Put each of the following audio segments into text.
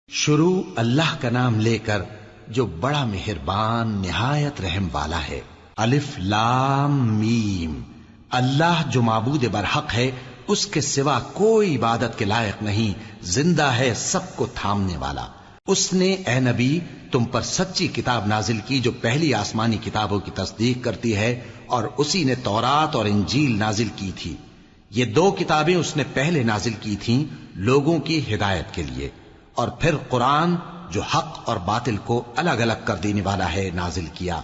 شروع اللہ کا نام لے کر جو بڑا مہربان نہایت رحم والا ہے۔ الف لام میم۔ اللہ جو معبود برحق ہے، اس کے سوا کوئی عبادت کے لائق نہیں، زندہ ہے، سب کو تھامنے والا۔ اس نے اے نبی تم پر سچی کتاب نازل کی جو پہلی آسمانی کتابوں کی تصدیق کرتی ہے، اور اسی نے تورات اور انجیل نازل کی تھی۔ یہ دو کتابیں اس نے پہلے نازل کی تھیں لوگوں کی ہدایت کے لیے، اور پھر قرآن جو حق اور باطل کو الگ الگ کر دینے والا ہے نازل کیا۔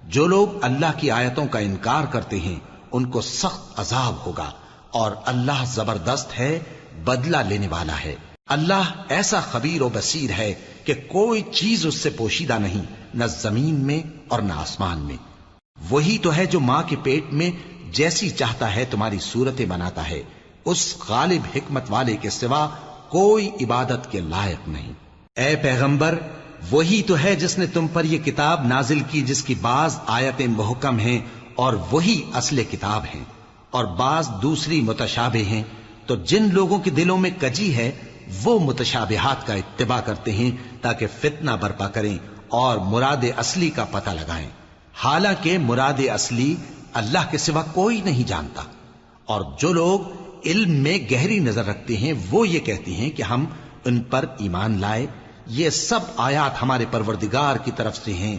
جو لوگ اللہ کی آیتوں کا انکار کرتے ہیں ان کو سخت عذاب ہوگا، اور اللہ زبردست ہے، بدلہ لینے والا ہے۔ اللہ ایسا خبیر و بصیر ہے کہ کوئی چیز اس سے پوشیدہ نہیں، نہ زمین میں اور نہ آسمان میں۔ وہی تو ہے جو ماں کے پیٹ میں جیسی چاہتا ہے تمہاری صورتیں بناتا ہے، اس غالب حکمت والے کے سوا کوئی عبادت کے لائق نہیں۔ اے پیغمبر، وہی تو ہے جس نے تم پر یہ کتاب نازل کی جس کی بعض آیتیں محکم ہیں اور وہی اصل کتاب ہیں، اور بعض دوسری متشابہ ہیں۔ تو جن لوگوں کے دلوں میں کجی ہے وہ متشابہات کا اتباع کرتے ہیں تاکہ فتنہ برپا کریں اور مراد اصلی کا پتہ لگائیں، حالانکہ مراد اصلی اللہ کے سوا کوئی نہیں جانتا۔ اور جو لوگ علم میں گہری نظر رکھتے ہیں وہ یہ کہتے ہیں کہ ہم ان پر ایمان لائے۔ یہ سب آیات ہمارے پروردگار کی طرف سے ہیں،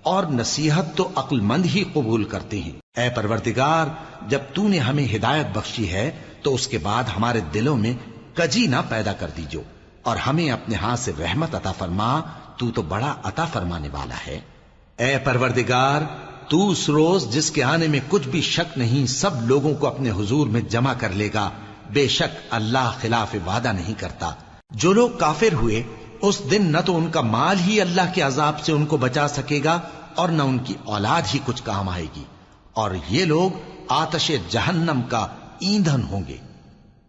اور نصیحت تو عقل مند ہی قبول کرتے ہیں۔ اے پروردگار، جب تو نے ہمیں ہدایت بخشی ہے تو اس کے بعد ہمارے دلوں میں کجی نہ پیدا کر دیجو، اور ہمیں اپنے ہاتھ سے رحمت عطا فرما، تو بڑا عطا فرمانے والا ہے۔ اے پروردگار، تو اس روز جس کے آنے میں کچھ بھی شک نہیں سب لوگوں کو اپنے حضور میں جمع کر لے گا، بے شک اللہ خلاف وعدہ نہیں کرتا۔ جو لوگ کافر ہوئے اس دن نہ تو ان کا مال ہی اللہ کے عذاب سے ان کو بچا سکے گا اور نہ ان کی اولاد ہی کچھ کام آئے گی، اور یہ لوگ آتش جہنم کا ایندھن ہوں گے۔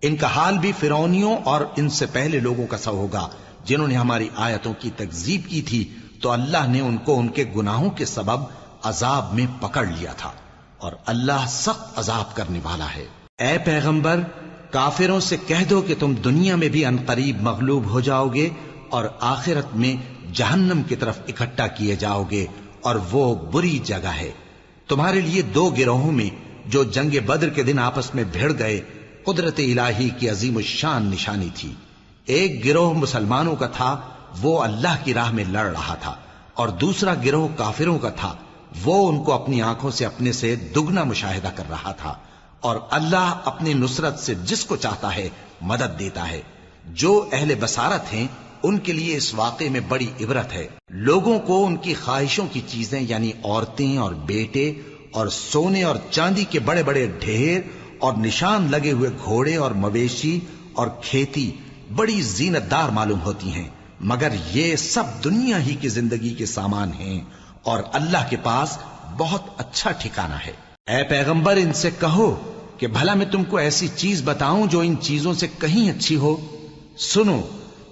ان کا حال بھی فرعونیوں اور ان سے پہلے لوگوں کا سا ہوگا جنہوں نے ہماری آیتوں کی تکذیب کی تھی، تو اللہ نے ان کو ان کے گناہوں کے سبب عذاب میں پکڑ لیا تھا، اور اللہ سخت عذاب کرنے والا ہے۔ اے پیغمبر، کافروں سے کہہ دو کہ تم دنیا میں بھی عنقریب مغلوب ہو جاؤ گے اور آخرت میں جہنم کی طرف اکٹھا کیے جاؤ گے، اور وہ بری جگہ ہے۔ تمہارے لیے دو گروہوں میں جو جنگ بدر کے دن آپس میں بھڑ گئے قدرت الہی کی عظیم الشان نشانی تھی۔ ایک گروہ مسلمانوں کا تھا، وہ اللہ کی راہ میں لڑ رہا تھا، اور دوسرا گروہ کافروں کا تھا، وہ ان کو اپنی آنکھوں سے اپنے سے دگنا مشاہدہ کر رہا تھا۔ اور اللہ اپنی نصرت سے جس کو چاہتا ہے مدد دیتا ہے۔ جو اہل بصارت ہیں ان کے لیے اس واقعے میں بڑی عبرت ہے۔ لوگوں کو ان کی خواہشوں کی چیزیں یعنی عورتیں اور بیٹے اور سونے اور چاندی کے بڑے بڑے ڈھیر اور نشان لگے ہوئے گھوڑے اور مویشی اور کھیتی بڑی زینت دار معلوم ہوتی ہیں، مگر یہ سب دنیا ہی کی زندگی کے سامان ہیں، اور اللہ کے پاس بہت اچھا ٹھکانہ ہے۔ اے پیغمبر، ان سے کہو کہ بھلا میں تم کو ایسی چیز بتاؤں جو ان چیزوں سے کہیں اچھی ہو؟ سنو،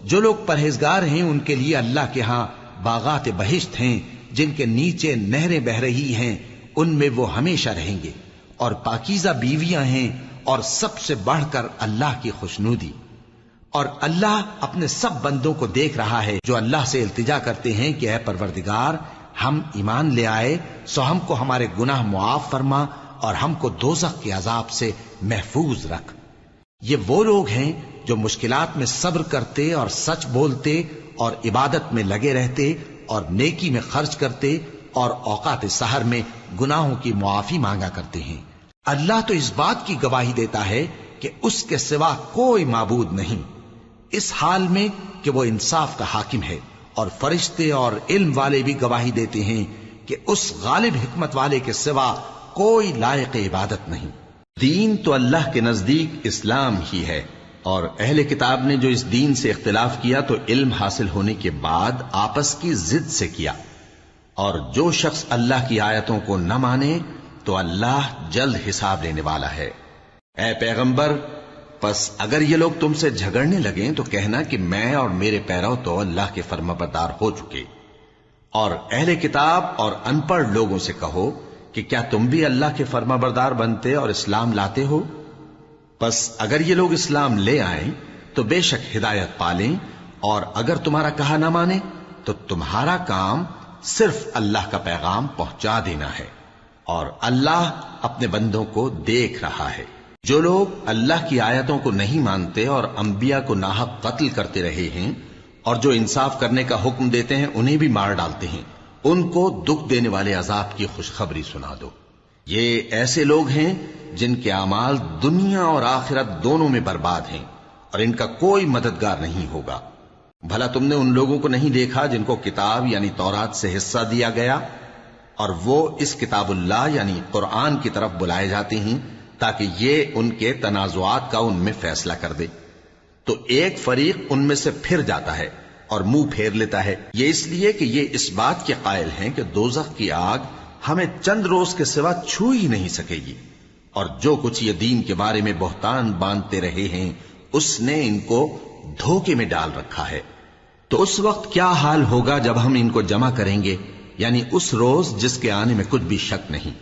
جو لوگ پرہیزگار ہیں ان کے لیے اللہ کے ہاں باغات بہشت ہیں جن کے نیچے نہریں بہ رہی ہیں، ان میں وہ ہمیشہ رہیں گے، اور پاکیزہ بیویاں ہیں، اور سب سے بڑھ کر اللہ کی خوشنودی۔ اور اللہ اپنے سب بندوں کو دیکھ رہا ہے جو اللہ سے التجا کرتے ہیں کہ اے پروردگار، ہم ایمان لے آئے سو ہم کو ہمارے گناہ معاف فرما اور ہم کو دوزخ کے عذاب سے محفوظ رکھ۔ یہ وہ لوگ ہیں جو مشکلات میں صبر کرتے اور سچ بولتے اور عبادت میں لگے رہتے اور نیکی میں خرچ کرتے اور اوقات سحر میں گناہوں کی معافی مانگا کرتے ہیں۔ اللہ تو اس بات کی گواہی دیتا ہے کہ اس کے سوا کوئی معبود نہیں، اس حال میں کہ وہ انصاف کا حاکم ہے، اور فرشتے اور علم والے بھی گواہی دیتے ہیں کہ اس غالب حکمت والے کے سوا کوئی لائق عبادت نہیں۔ دین تو اللہ کے نزدیک اسلام ہی ہے، اور اہل کتاب نے جو اس دین سے اختلاف کیا تو علم حاصل ہونے کے بعد آپس کی ضد سے کیا، اور جو شخص اللہ کی آیتوں کو نہ مانے تو اللہ جلد حساب لینے والا ہے۔ اے پیغمبر، پس اگر یہ لوگ تم سے جھگڑنے لگیں تو کہنا کہ میں اور میرے پیرو تو اللہ کے فرمانبردار ہو چکے، اور اہل کتاب اور ان پڑھ لوگوں سے کہو کہ کیا تم بھی اللہ کے فرمانبردار بنتے اور اسلام لاتے ہو؟ پس اگر یہ لوگ اسلام لے آئیں تو بے شک ہدایت پالیں، اور اگر تمہارا کہا نہ مانے تو تمہارا کام صرف اللہ کا پیغام پہنچا دینا ہے، اور اللہ اپنے بندوں کو دیکھ رہا ہے۔ جو لوگ اللہ کی آیتوں کو نہیں مانتے اور انبیاء کو ناحق قتل کرتے رہے ہیں اور جو انصاف کرنے کا حکم دیتے ہیں انہیں بھی مار ڈالتے ہیں، ان کو دکھ دینے والے عذاب کی خوشخبری سنا دو۔ یہ ایسے لوگ ہیں جن کے اعمال دنیا اور آخرت دونوں میں برباد ہیں، اور ان کا کوئی مددگار نہیں ہوگا۔ بھلا تم نے ان لوگوں کو نہیں دیکھا جن کو کتاب یعنی تورات سے حصہ دیا گیا، اور وہ اس کتاب اللہ یعنی قرآن کی طرف بلائے جاتے ہیں تاکہ یہ ان کے تنازعات کا ان میں فیصلہ کر دے، تو ایک فریق ان میں سے پھر جاتا ہے اور منہ پھیر لیتا ہے، یہ اس لیے کہ یہ اس بات کے قائل ہیں کہ دوزخ کی آگ ہمیں چند روز کے سوا چھو ہی نہیں سکے گی، اور جو کچھ یہ دین کے بارے میں بہتان باندھتے رہے ہیں اس نے ان کو دھوکے میں ڈال رکھا ہے۔ تو اس وقت کیا حال ہوگا جب ہم ان کو جمع کریں گے، یعنی اس روز جس کے آنے میں کچھ بھی شک نہیں،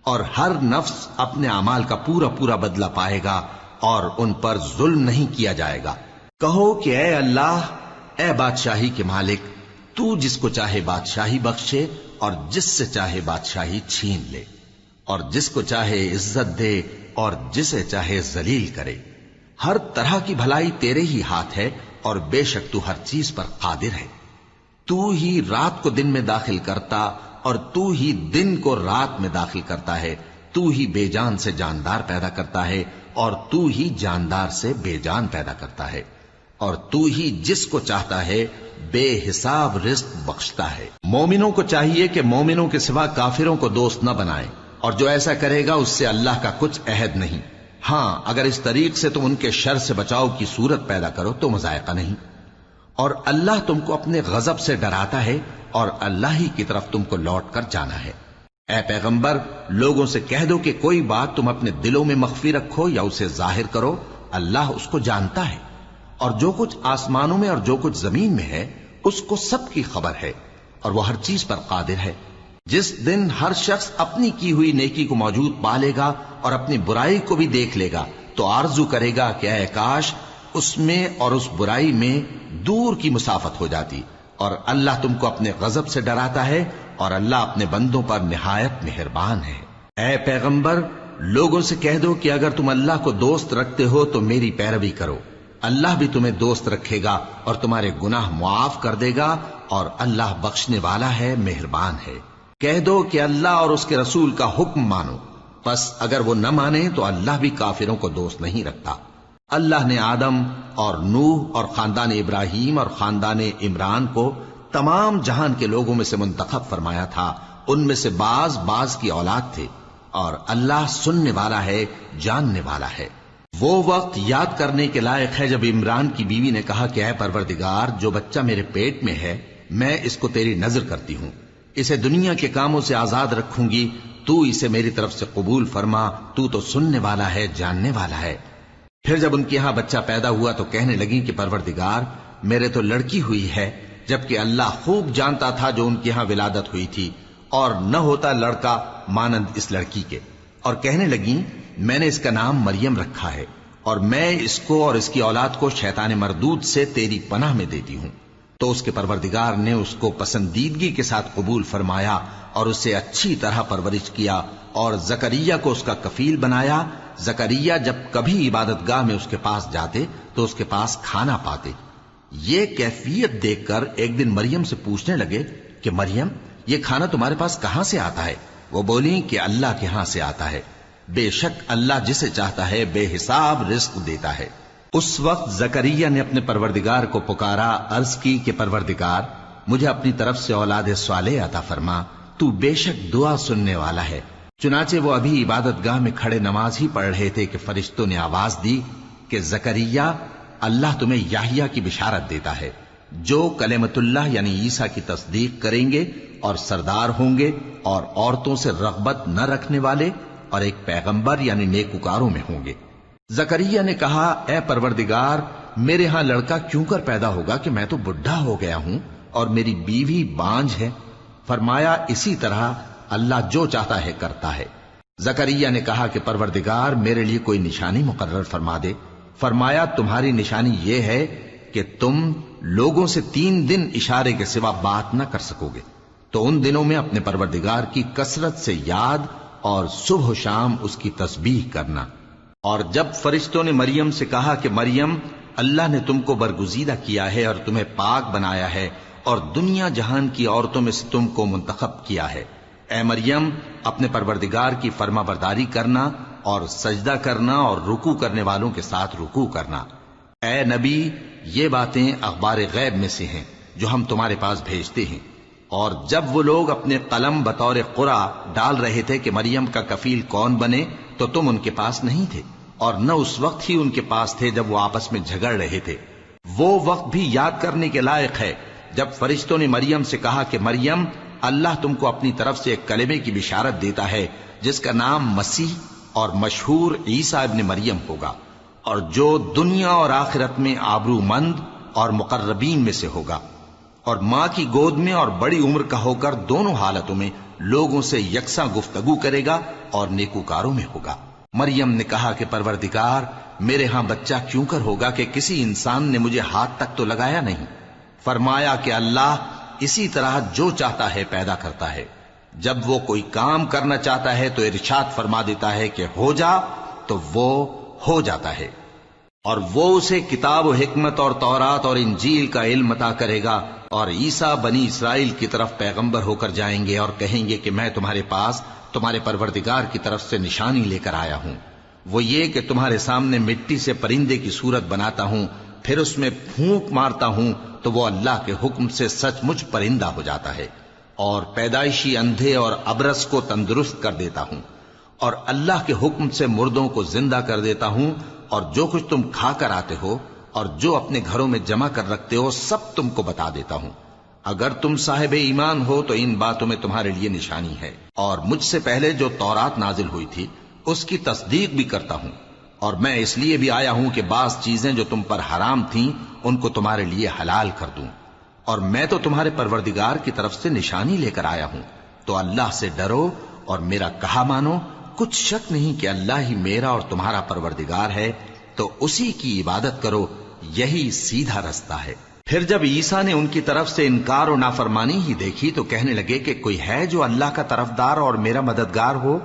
اور ہر نفس اپنے اعمال کا پورا پورا بدلہ پائے گا اور ان پر ظلم نہیں کیا جائے گا۔ کہو کہ اے اللہ، اے بادشاہی کے مالک، تو جس کو چاہے بادشاہی بخشے اور جس سے چاہے بادشاہی چھین لے، اور جس کو چاہے عزت دے اور جسے چاہے ذلیل کرے۔ ہر طرح کی بھلائی تیرے ہی ہاتھ ہے، اور بے شک تو ہر چیز پر قادر ہے۔ تو ہی رات کو دن میں داخل کرتا اور تو ہی دن کو رات میں داخل کرتا ہے، تو ہی بے جان سے جاندار پیدا کرتا ہے اور تو ہی جاندار سے بے جان پیدا کرتا ہے، اور تو ہی جس کو چاہتا ہے بے حساب رزق بخشتا ہے۔ مومنوں کو چاہیے کہ مومنوں کے سوا کافروں کو دوست نہ بنائیں، اور جو ایسا کرے گا اس سے اللہ کا کچھ عہد نہیں۔ ہاں، اگر اس طریق سے تم ان کے شر سے بچاؤ کی صورت پیدا کرو تو مذائقہ نہیں، اور اللہ تم کو اپنے غضب سے ڈراتا ہے، اور اللہ ہی کی طرف تم کو لوٹ کر جانا ہے۔ اے پیغمبر، لوگوں سے کہہ دو کہ کوئی بات تم اپنے دلوں میں مخفی رکھو یا اسے ظاہر کرو، اللہ اس کو جانتا ہے، اور جو کچھ آسمانوں میں اور جو کچھ زمین میں ہے اس کو سب کی خبر ہے، اور وہ ہر چیز پر قادر ہے۔ جس دن ہر شخص اپنی کی ہوئی نیکی کو موجود پا لے گا اور اپنی برائی کو بھی دیکھ لے گا تو آرزو کرے گا کہ اے کاش اس میں اور اس برائی میں دور کی مسافت ہو جاتی، اور اللہ تم کو اپنے غضب سے ڈراتا ہے، اور اللہ اپنے بندوں پر نہایت مہربان ہے۔ اے پیغمبر، لوگوں سے کہہ دو کہ اگر تم اللہ کو دوست رکھتے ہو تو میری پیروی کرو، اللہ بھی تمہیں دوست رکھے گا اور تمہارے گناہ معاف کر دے گا، اور اللہ بخشنے والا ہے، مہربان ہے۔ کہہ دو کہ اللہ اور اس کے رسول کا حکم مانو، پس اگر وہ نہ مانے تو اللہ بھی کافروں کو دوست نہیں رکھتا۔ اللہ نے آدم اور نوح اور خاندان ابراہیم اور خاندان عمران کو تمام جہان کے لوگوں میں سے منتخب فرمایا تھا، ان میں سے بعض بعض کی اولاد تھے، اور اللہ سننے والا ہے، جاننے والا ہے۔ وہ وقت یاد کرنے کے لائق ہے جب عمران کی بیوی نے کہا کہ اے پروردگار، جو بچہ میرے پیٹ میں ہے میں اس کو تیری نذر کرتی ہوں، اسے دنیا کے کاموں سے آزاد رکھوں گی، تو اسے میری طرف سے قبول فرما، تو سننے والا ہے، جاننے والا ہے۔ پھر جب ان کے ہاں بچہ پیدا ہوا تو کہنے لگی کہ پروردگار، میرے تو لڑکی ہوئی ہے، جبکہ اللہ خوب جانتا تھا جو ان کے ہاں ولادت ہوئی تھی، اور نہ ہوتا لڑکا مانند اس لڑکی کے، اور کہنے لگی میں نے اس کا نام مریم رکھا ہے، اور میں اس کو اور اس کی اولاد کو شیطان مردود سے تیری پناہ میں دیتی ہوں۔ تو اس کے پروردگار نے اس کو پسندیدگی کے ساتھ قبول فرمایا اور اسے اچھی طرح پرورش کیا، اور زکریا کو اس کا کفیل بنایا۔ زکریا جب کبھی عبادت گاہ میں اس کے پاس جاتے تو اس کے پاس کھانا پاتے۔ یہ کیفیت دیکھ کر ایک دن مریم سے پوچھنے لگے کہ مریم، یہ کھانا تمہارے پاس کہاں سے آتا ہے؟ وہ بولی کہ اللہ کے ہاں سے آتا ہے، بے شک اللہ جسے چاہتا ہے بے حساب رزق دیتا ہے۔ اس وقت زکریا نے اپنے پروردگار کو پکارا، عرض کی کہ پروردگار، مجھے اپنی طرف سے اولاد صالح عطا فرما، تو بے شک دعا سننے والا ہے۔ چنانچہ وہ ابھی عبادت گاہ میں کھڑے نماز ہی پڑھ رہے تھے کہ فرشتوں نے آواز دی کہ زکریا، اللہ تمہیں یحییٰ کی بشارت دیتا ہے، جو کلمۃ اللہ یعنی عیسیٰ کی تصدیق کریں گے اور سردار ہوں گے، اور عورتوں سے رغبت نہ رکھنے والے، اور ایک پیغمبر یعنی نیکوکاروں میں ہوں گے۔ زکریا نے کہا، اے پروردگار، میرے ہاں لڑکا کیوں کر پیدا ہوگا کہ میں تو بڈھا ہو گیا ہوں اور میری بیوی بانجھ ہے؟ فرمایا، اسی طرح اللہ جو چاہتا ہے کرتا ہے۔ زکریا نے کہا کہ پروردگار، میرے لیے کوئی نشانی مقرر فرما دے۔ فرمایا، تمہاری نشانی یہ ہے کہ تم لوگوں سے 3 دن اشارے کے سوا بات نہ کر سکو گے، تو ان دنوں میں اپنے پروردگار کی کثرت سے یاد اور صبح و شام اس کی تسبیح کرنا۔ اور جب فرشتوں نے مریم سے کہا کہ مریم، اللہ نے تم کو برگزیدہ کیا ہے اور تمہیں پاک بنایا ہے اور دنیا جہان کی عورتوں میں سے تم کو منتخب کیا ہے، اے مریم اپنے پروردگار کی فرما برداری کرنا اور سجدہ کرنا اور رکوع کرنے والوں کے ساتھ رکوع کرنا۔ اے نبی، یہ باتیں اخبار غیب میں سے ہیں جو ہم تمہارے پاس بھیجتے ہیں۔ اور جب وہ لوگ اپنے قلم بطور قرعہ ڈال رہے تھے کہ مریم کا کفیل کون بنے، تو تم ان کے پاس نہیں تھے، اور نہ اس وقت ہی ان کے پاس تھے جب وہ آپس میں جھگڑ رہے تھے۔ وہ وقت بھی یاد کرنے کے لائق ہے جب فرشتوں نے مریم سے کہا کہ مریم، اللہ تم کو اپنی طرف سے ایک کلمے کی بشارت دیتا ہے جس کا نام مسیح اور مشہور عیسیٰ ابن مریم ہوگا، اور جو دنیا اور آخرت میں آبرو مند اور مقربین میں سے ہوگا، اور ماں کی گود میں اور بڑی عمر کا ہو کر دونوں حالتوں میں لوگوں سے یکساں گفتگو کرے گا اور نیکوکاروں میں ہوگا۔ مریم نے کہا کہ پروردگار، میرے ہاں بچہ کیوں کر ہوگا کہ کسی انسان نے مجھے ہاتھ تک تو لگایا نہیں۔ فرمایا کہ اللہ اسی طرح جو چاہتا ہے پیدا کرتا ہے، جب وہ کوئی کام کرنا چاہتا ہے تو ارشاد فرما دیتا ہے کہ ہو جا، تو وہ ہو جاتا ہے۔ اور وہ اسے کتاب و حکمت اور تورات اور انجیل کا علم عطا کرے گا، اور عیسیٰ بنی اسرائیل کی طرف پیغمبر ہو کر جائیں گے اور کہیں گے کہ میں تمہارے پاس تمہارے پروردگار کی طرف سے نشانی لے کر آیا ہوں، وہ یہ کہ تمہارے سامنے مٹی سے پرندے کی صورت بناتا ہوں، پھر اس میں پھونک مارتا ہوں تو وہ اللہ کے حکم سے سچ مچ پرندہ ہو جاتا ہے، اور پیدائشی اندھے اور ابرص کو تندرست کر دیتا ہوں، اور اللہ کے حکم سے مردوں کو زندہ کر دیتا ہوں، اور جو کچھ تم کھا کر آتے ہو اور جو اپنے گھروں میں جمع کر رکھتے ہو سب تم کو بتا دیتا ہوں۔ اگر تم صاحب ایمان ہو تو ان باتوں میں تمہارے لیے نشانی ہے، اور مجھ سے پہلے جو تورات نازل ہوئی تھی اس کی تصدیق بھی کرتا ہوں، اور میں اس لیے بھی آیا ہوں کہ بعض چیزیں جو تم پر حرام تھیں ان کو تمہارے لیے حلال کر دوں، اور میں تو تمہارے پروردگار کی طرف سے نشانی لے کر آیا ہوں۔ تو اللہ سے ڈرو اور میرا کہا مانو، کچھ شک نہیں کہ اللہ ہی میرا اور تمہارا پروردگار ہے، تو اسی کی عبادت کرو، یہی سیدھا رستہ ہے۔ پھر جب عیسیٰ نے ان کی طرف سے انکار و نافرمانی ہی دیکھی تو کہنے لگے کہ کوئی ہے جو اللہ کا طرفدار اور میرا مددگار ہو؟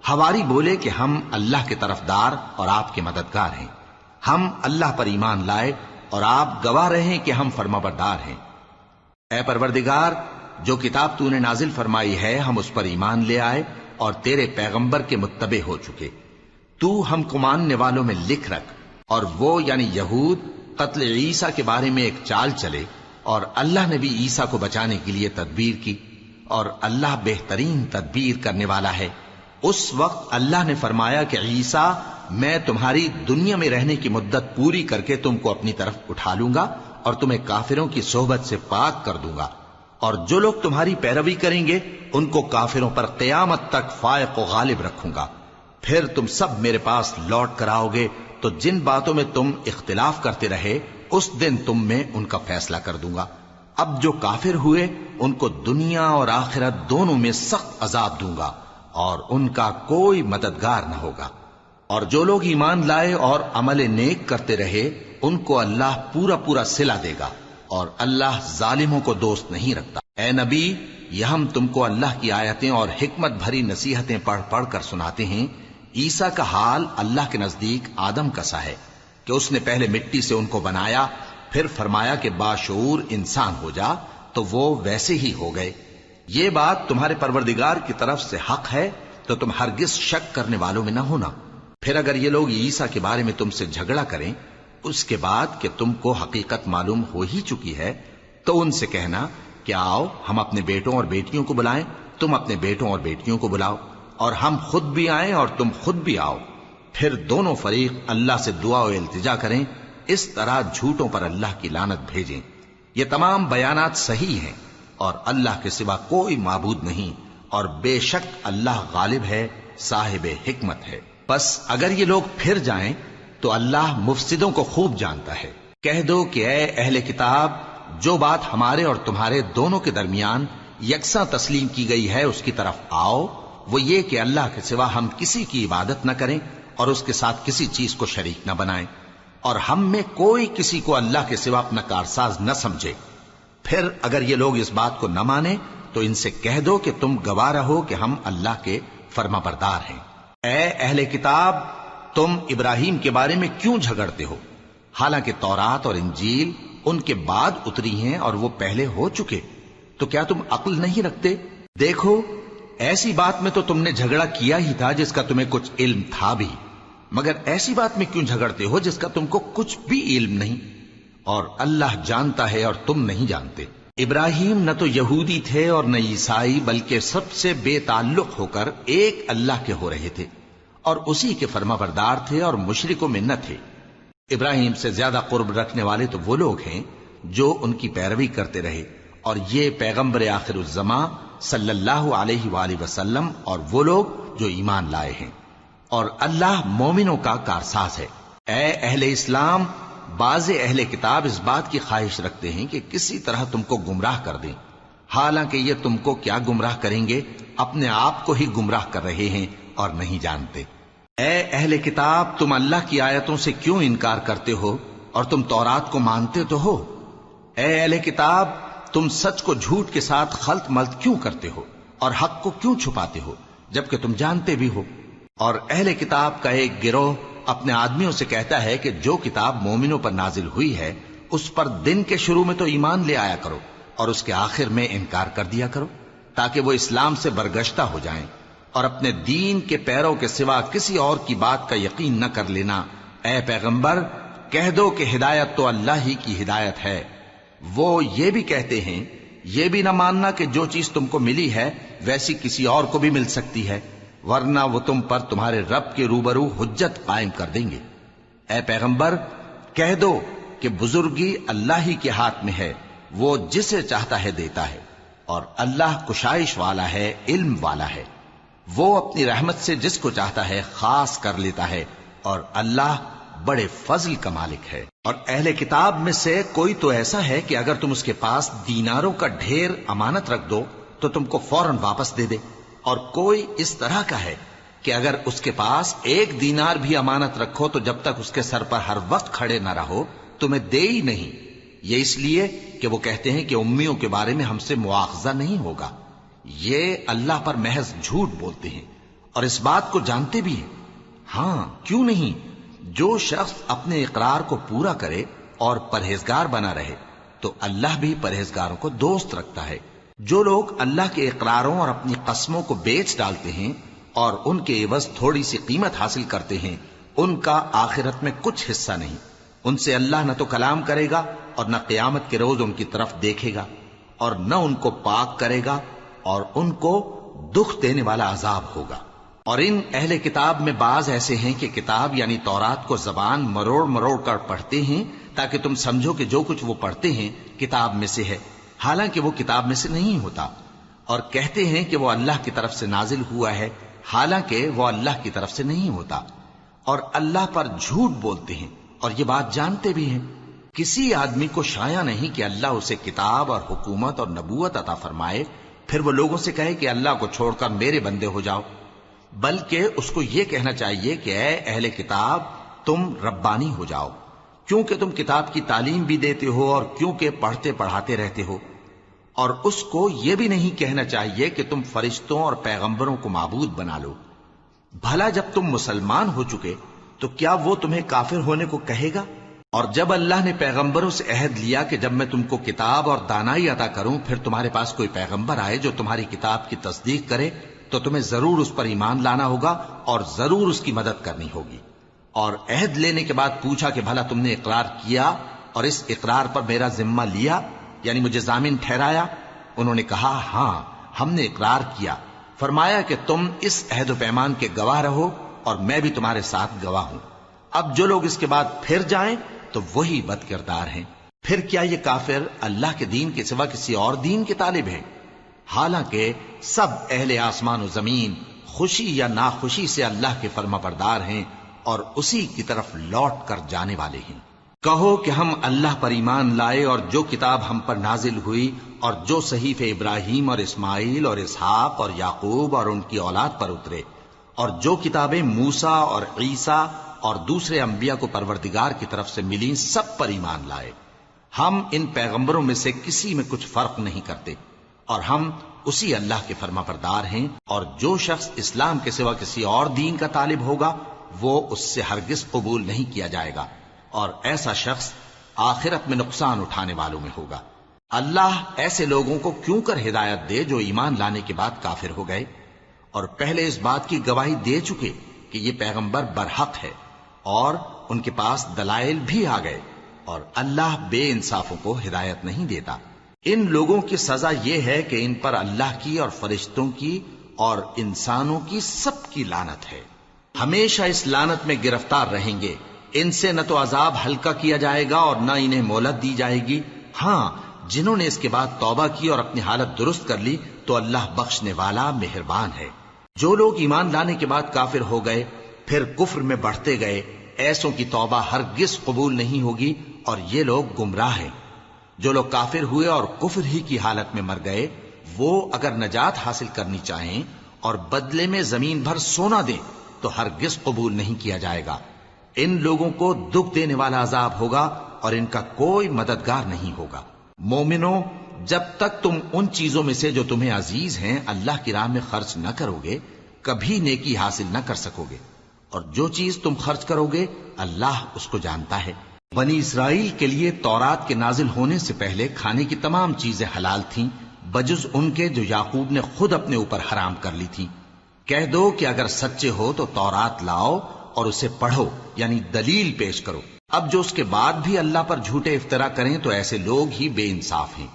حواری بولے کہ ہم اللہ کے طرفدار اور آپ کے مددگار ہیں، ہم اللہ پر ایمان لائے اور آپ گواہ رہے کہ ہم فرمانبردار ہیں۔ اے پروردگار، جو کتاب تو نے نازل فرمائی ہے ہم اس پر ایمان لے آئے اور تیرے پیغمبر کے متبع ہو چکے، تو ہم کو ماننے والوں میں لکھ رکھ۔ اور وہ یعنی یہود قتل عیسیٰ کے بارے میں ایک چال چلے، اور اللہ نے بھی عیسیٰ کو بچانے کے لیے تدبیر کی، اور اللہ بہترین تدبیر کرنے والا ہے۔ اس وقت اللہ نے فرمایا کہ عیسیٰ، میں تمہاری دنیا میں رہنے کی مدت پوری کر کے تم کو اپنی طرف اٹھا لوں گا اور تمہیں کافروں کی صحبت سے پاک کر دوں گا، اور جو لوگ تمہاری پیروی کریں گے ان کو کافروں پر قیامت تک فائق و غالب رکھوں گا۔ پھر تم سب میرے پاس لوٹ کر آؤ گے تو جن باتوں میں تم اختلاف کرتے رہے اس دن تم میں ان کا فیصلہ کر دوں گا۔ اب جو کافر ہوئے ان کو دنیا اور آخرت دونوں میں سخت عذاب دوں گا، اور ان کا کوئی مددگار نہ ہوگا۔ اور جو لوگ ایمان لائے اور عمل نیک کرتے رہے ان کو اللہ پورا پورا صلہ دے گا، اور اللہ ظالموں کو دوست نہیں رکھتا۔ اے نبی، یہ ہم تم کو اللہ کی آیتیں اور حکمت بھری نصیحتیں پڑھ پڑھ کر سناتے ہیں۔ عیسیٰ کا حال اللہ کے نزدیک آدم کا سا ہے کہ اس نے پہلے مٹی سے ان کو بنایا، پھر فرمایا کہ باشعور انسان ہو جا، تو وہ ویسے ہی ہو گئے۔ یہ بات تمہارے پروردگار کی طرف سے حق ہے، تو تم ہرگز شک کرنے والوں میں نہ ہونا۔ پھر اگر یہ لوگ عیسیٰ کے بارے میں تم سے جھگڑا کریں اس کے بعد کہ تم کو حقیقت معلوم ہو ہی چکی ہے، تو ان سے کہنا کہ آؤ ہم اپنے بیٹوں اور بیٹیوں کو بلائیں، تم اپنے بیٹوں اور بیٹیوں کو بلاؤ، اور ہم خود بھی آئیں اور تم خود بھی آؤ، پھر دونوں فریق اللہ سے دعا و التجا کریں، اس طرح جھوٹوں پر اللہ کی لعنت بھیجیں۔ یہ تمام بیانات صحیح ہیں، اور اللہ کے سوا کوئی معبود نہیں، اور بے شک اللہ غالب ہے، صاحب حکمت ہے۔ بس اگر یہ لوگ پھر جائیں تو اللہ مفسدوں کو خوب جانتا ہے۔ کہہ دو کہ اے اہل کتاب، جو بات ہمارے اور تمہارے دونوں کے درمیان یکساں تسلیم کی گئی ہے اس کی طرف آؤ، وہ یہ کہ اللہ کے سوا ہم کسی کی عبادت نہ کریں اور اس کے ساتھ کسی چیز کو شریک نہ بنائیں۔ اور ہم میں کوئی کسی کو اللہ کے سوا اپنا کارساز نہ سمجھے۔ پھر اگر یہ لوگ اس بات کو نہ مانے تو ان سے کہہ دو کہ تم گواہ رہو کہ ہم اللہ کے فرما بردار ہیں۔ اے اہل کتاب، تم ابراہیم کے بارے میں کیوں جھگڑتے ہو؟ حالانکہ تورات اور انجیل ان کے بعد اتری ہیں اور وہ پہلے ہو چکے، تو کیا تم عقل نہیں رکھتے؟ دیکھو، ایسی بات میں تو تم نے جھگڑا کیا ہی تھا جس کا تمہیں کچھ علم تھا بھی، مگر ایسی بات میں کیوں جھگڑتے ہو جس کا تم کو کچھ بھی علم نہیں؟ اور اللہ جانتا ہے اور تم نہیں جانتے۔ ابراہیم نہ تو یہودی تھے اور نہ عیسائی، بلکہ سب سے بے تعلق ہو کر ایک اللہ کے ہو رہے تھے اور اسی کے فرما بردار تھے اور مشرکوں میں نہ تھے۔ ابراہیم سے زیادہ قرب رکھنے والے تو وہ لوگ ہیں جو ان کی پیروی کرتے رہے، اور یہ پیغمبر آخر الزماں صلی اللہ علیہ وآلہ وسلم اور وہ لوگ جو ایمان لائے ہیں، اور اللہ مومنوں کا کارساز ہے۔ اے اہل اسلام، بعض اہل کتاب اس بات کی خواہش رکھتے ہیں کہ کسی طرح تم کو گمراہ کر دیں، حالانکہ یہ تم کو کیا گمراہ کریں گے، اپنے آپ کو ہی گمراہ کر رہے ہیں اور نہیں جانتے۔ اے اہل کتاب، تم اللہ کی آیتوں سے کیوں انکار کرتے ہو اور تم تورات کو مانتے تو ہو؟ اے اہل کتاب، تم سچ کو جھوٹ کے ساتھ خلط ملط کیوں کرتے ہو اور حق کو کیوں چھپاتے ہو جبکہ تم جانتے بھی ہو؟ اور اہل کتاب کا ایک گروہ اپنے آدمیوں سے کہتا ہے کہ جو کتاب مومنوں پر نازل ہوئی ہے اس پر دن کے شروع میں تو ایمان لے آیا کرو اور اس کے آخر میں انکار کر دیا کرو، تاکہ وہ اسلام سے برگشتہ ہو جائیں، اور اپنے دین کے پیروں کے سوا کسی اور کی بات کا یقین نہ کر لینا۔ اے پیغمبر، کہہ دو کہ ہدایت تو اللہ ہی کی ہدایت ہے۔ وہ یہ بھی کہتے ہیں، یہ بھی نہ ماننا کہ جو چیز تم کو ملی ہے ویسی کسی اور کو بھی مل سکتی ہے، ورنہ وہ تم پر تمہارے رب کے روبرو حجت قائم کر دیں گے۔ اے پیغمبر، کہہ دو کہ بزرگی اللہ ہی کے ہاتھ میں ہے، وہ جسے چاہتا ہے دیتا ہے، اور اللہ کشائش والا ہے، علم والا ہے۔ وہ اپنی رحمت سے جس کو چاہتا ہے خاص کر لیتا ہے، اور اللہ بڑے فضل کا مالک ہے۔ اور اہل کتاب میں سے کوئی تو ایسا ہے کہ اگر تم اس کے پاس دیناروں کا ڈھیر امانت رکھ دو تو تم کو فوراً واپس دے دے، اور کوئی اس طرح کا ہے کہ اگر اس کے پاس 1 دینار بھی امانت رکھو تو جب تک اس کے سر پر ہر وقت کھڑے نہ رہو تمہیں دے ہی نہیں، یہ اس لیے کہ وہ کہتے ہیں کہ امیوں کے بارے میں ہم سے مواخذہ نہیں ہوگا۔ یہ اللہ پر محض جھوٹ بولتے ہیں اور اس بات کو جانتے بھی ہیں۔ ہاں، کیوں نہیں، جو شخص اپنے اقرار کو پورا کرے اور پرہیزگار بنا رہے تو اللہ بھی پرہیزگاروں کو دوست رکھتا ہے۔ جو لوگ اللہ کے اقراروں اور اپنی قسموں کو بیچ ڈالتے ہیں اور ان کے عوض تھوڑی سی قیمت حاصل کرتے ہیں، ان کا آخرت میں کچھ حصہ نہیں۔ ان سے اللہ نہ تو کلام کرے گا اور نہ قیامت کے روز ان کی طرف دیکھے گا، اور نہ ان کو پاک کرے گا، اور ان کو دکھ دینے والا عذاب ہوگا۔ اور ان اہل کتاب میں بعض ایسے ہیں کہ کتاب یعنی تورات کو زبان مروڑ مروڑ کر پڑھتے ہیں تاکہ تم سمجھو کہ جو کچھ وہ پڑھتے ہیں کتاب میں سے ہے، حالانکہ وہ کتاب میں سے نہیں ہوتا، اور کہتے ہیں کہ وہ اللہ کی طرف سے نازل ہوا ہے، حالانکہ وہ اللہ کی طرف سے نہیں ہوتا، اور اللہ پر جھوٹ بولتے ہیں اور یہ بات جانتے بھی ہیں۔ کسی آدمی کو شایع نہیں کہ اللہ اسے کتاب اور حکومت اور نبوت عطا فرمائے پھر وہ لوگوں سے کہے کہ اللہ کو چھوڑ کر میرے بندے ہو جاؤ، بلکہ اس کو یہ کہنا چاہیے کہ اے اہل کتاب، تم ربانی ہو جاؤ، کیونکہ تم کتاب کی تعلیم بھی دیتے ہو اور کیونکہ پڑھتے پڑھاتے رہتے ہو۔ اور اس کو یہ بھی نہیں کہنا چاہیے کہ تم فرشتوں اور پیغمبروں کو معبود بنا لو۔ بھلا جب تم مسلمان ہو چکے تو کیا وہ تمہیں کافر ہونے کو کہے گا؟ اور جب اللہ نے پیغمبروں سے عہد لیا کہ جب میں تم کو کتاب اور دانائی عطا کروں پھر تمہارے پاس کوئی پیغمبر آئے جو تمہاری کتاب کی تصدیق کرے تو تمہیں ضرور اس پر ایمان لانا ہوگا اور ضرور اس کی مدد کرنی ہوگی۔ اور عہد لینے کے بعد پوچھا کہ بھلا تم نے اقرار کیا اور اس اقرار پر میرا ذمہ لیا، یعنی مجھے ضامن ٹھہرایا؟ انہوں نے کہا ہاں، ہم نے اقرار کیا۔ فرمایا کہ تم اس عہد و پیمان کے گواہ رہو اور میں بھی تمہارے ساتھ گواہ ہوں۔ اب جو لوگ اس کے بعد پھر جائیں تو وہی بد کردار ہیں۔ پھر کیا یہ کافر اللہ کے دین کے سوا کسی اور دین کے طالب ہیں؟ حالانکہ سب اہل آسمان و زمین خوشی یا ناخوشی سے اللہ کے فرما بردار ہیں اور اسی کی طرف لوٹ کر جانے والے ہیں۔ کہو کہ ہم اللہ پر ایمان لائے اور جو کتاب ہم پر نازل ہوئی اور جو صحیفے ابراہیم اور اسماعیل اور اسحاق اور یعقوب اور ان کی اولاد پر اترے، اور جو کتابیں موسیٰ اور عیسیٰ اور دوسرے انبیاء کو پروردگار کی طرف سے ملی سب پر ایمان لائے۔ ہم ان پیغمبروں میں سے کسی میں کچھ فرق نہیں کرتے، اور ہم اسی اللہ کے فرما بردار ہیں، اور جو شخص اسلام کے سوا کسی اور دین کا طالب ہوگا وہ اس سے ہرگز قبول نہیں کیا جائے گا، اور ایسا شخص آخرت میں نقصان اٹھانے والوں میں ہوگا۔ اللہ ایسے لوگوں کو کیوں کر ہدایت دے جو ایمان لانے کے بعد کافر ہو گئے اور پہلے اس بات کی گواہی دے چکے کہ یہ پیغمبر برحق ہے اور ان کے پاس دلائل بھی آ گئے، اور اللہ بے انصافوں کو ہدایت نہیں دیتا۔ ان لوگوں کی سزا یہ ہے کہ ان پر اللہ کی اور فرشتوں کی اور انسانوں کی سب کی لعنت ہے، ہمیشہ اس لعنت میں گرفتار رہیں گے۔ ان سے نہ تو عذاب ہلکا کیا جائے گا اور نہ انہیں مہلت دی جائے گی۔ ہاں، جنہوں نے اس کے بعد توبہ کی اور اپنی حالت درست کر لی تو اللہ بخشنے والا مہربان ہے۔ جو لوگ ایمان لانے کے بعد کافر ہو گئے پھر کفر میں بڑھتے گئے، ایسوں کی توبہ ہرگز قبول نہیں ہوگی، اور یہ لوگ گمراہ ہیں۔ جو لوگ کافر ہوئے اور کفر ہی کی حالت میں مر گئے، وہ اگر نجات حاصل کرنی چاہیں اور بدلے میں زمین بھر سونا دیں تو ہرگز قبول نہیں کیا جائے گا۔ ان لوگوں کو دکھ دینے والا عذاب ہوگا اور ان کا کوئی مددگار نہیں ہوگا۔ مومنو، جب تک تم ان چیزوں میں سے جو تمہیں عزیز ہیں اللہ کی راہ میں خرچ نہ کرو گے کبھی نیکی حاصل نہ کر سکو گے، اور جو چیز تم خرچ کرو گے اللہ اس کو جانتا ہے۔ بنی اسرائیل کے لیے تورات کے نازل ہونے سے پہلے کھانے کی تمام چیزیں حلال تھیں بجز ان کے جو یعقوب نے خود اپنے اوپر حرام کر لی تھی۔ کہہ دو کہ اگر سچے ہو تو تورات لاؤ اور اسے پڑھو، یعنی دلیل پیش کرو۔ اب جو اس کے بعد بھی اللہ پر جھوٹے افطرا کریں تو ایسے لوگ ہی بے انصاف ہیں۔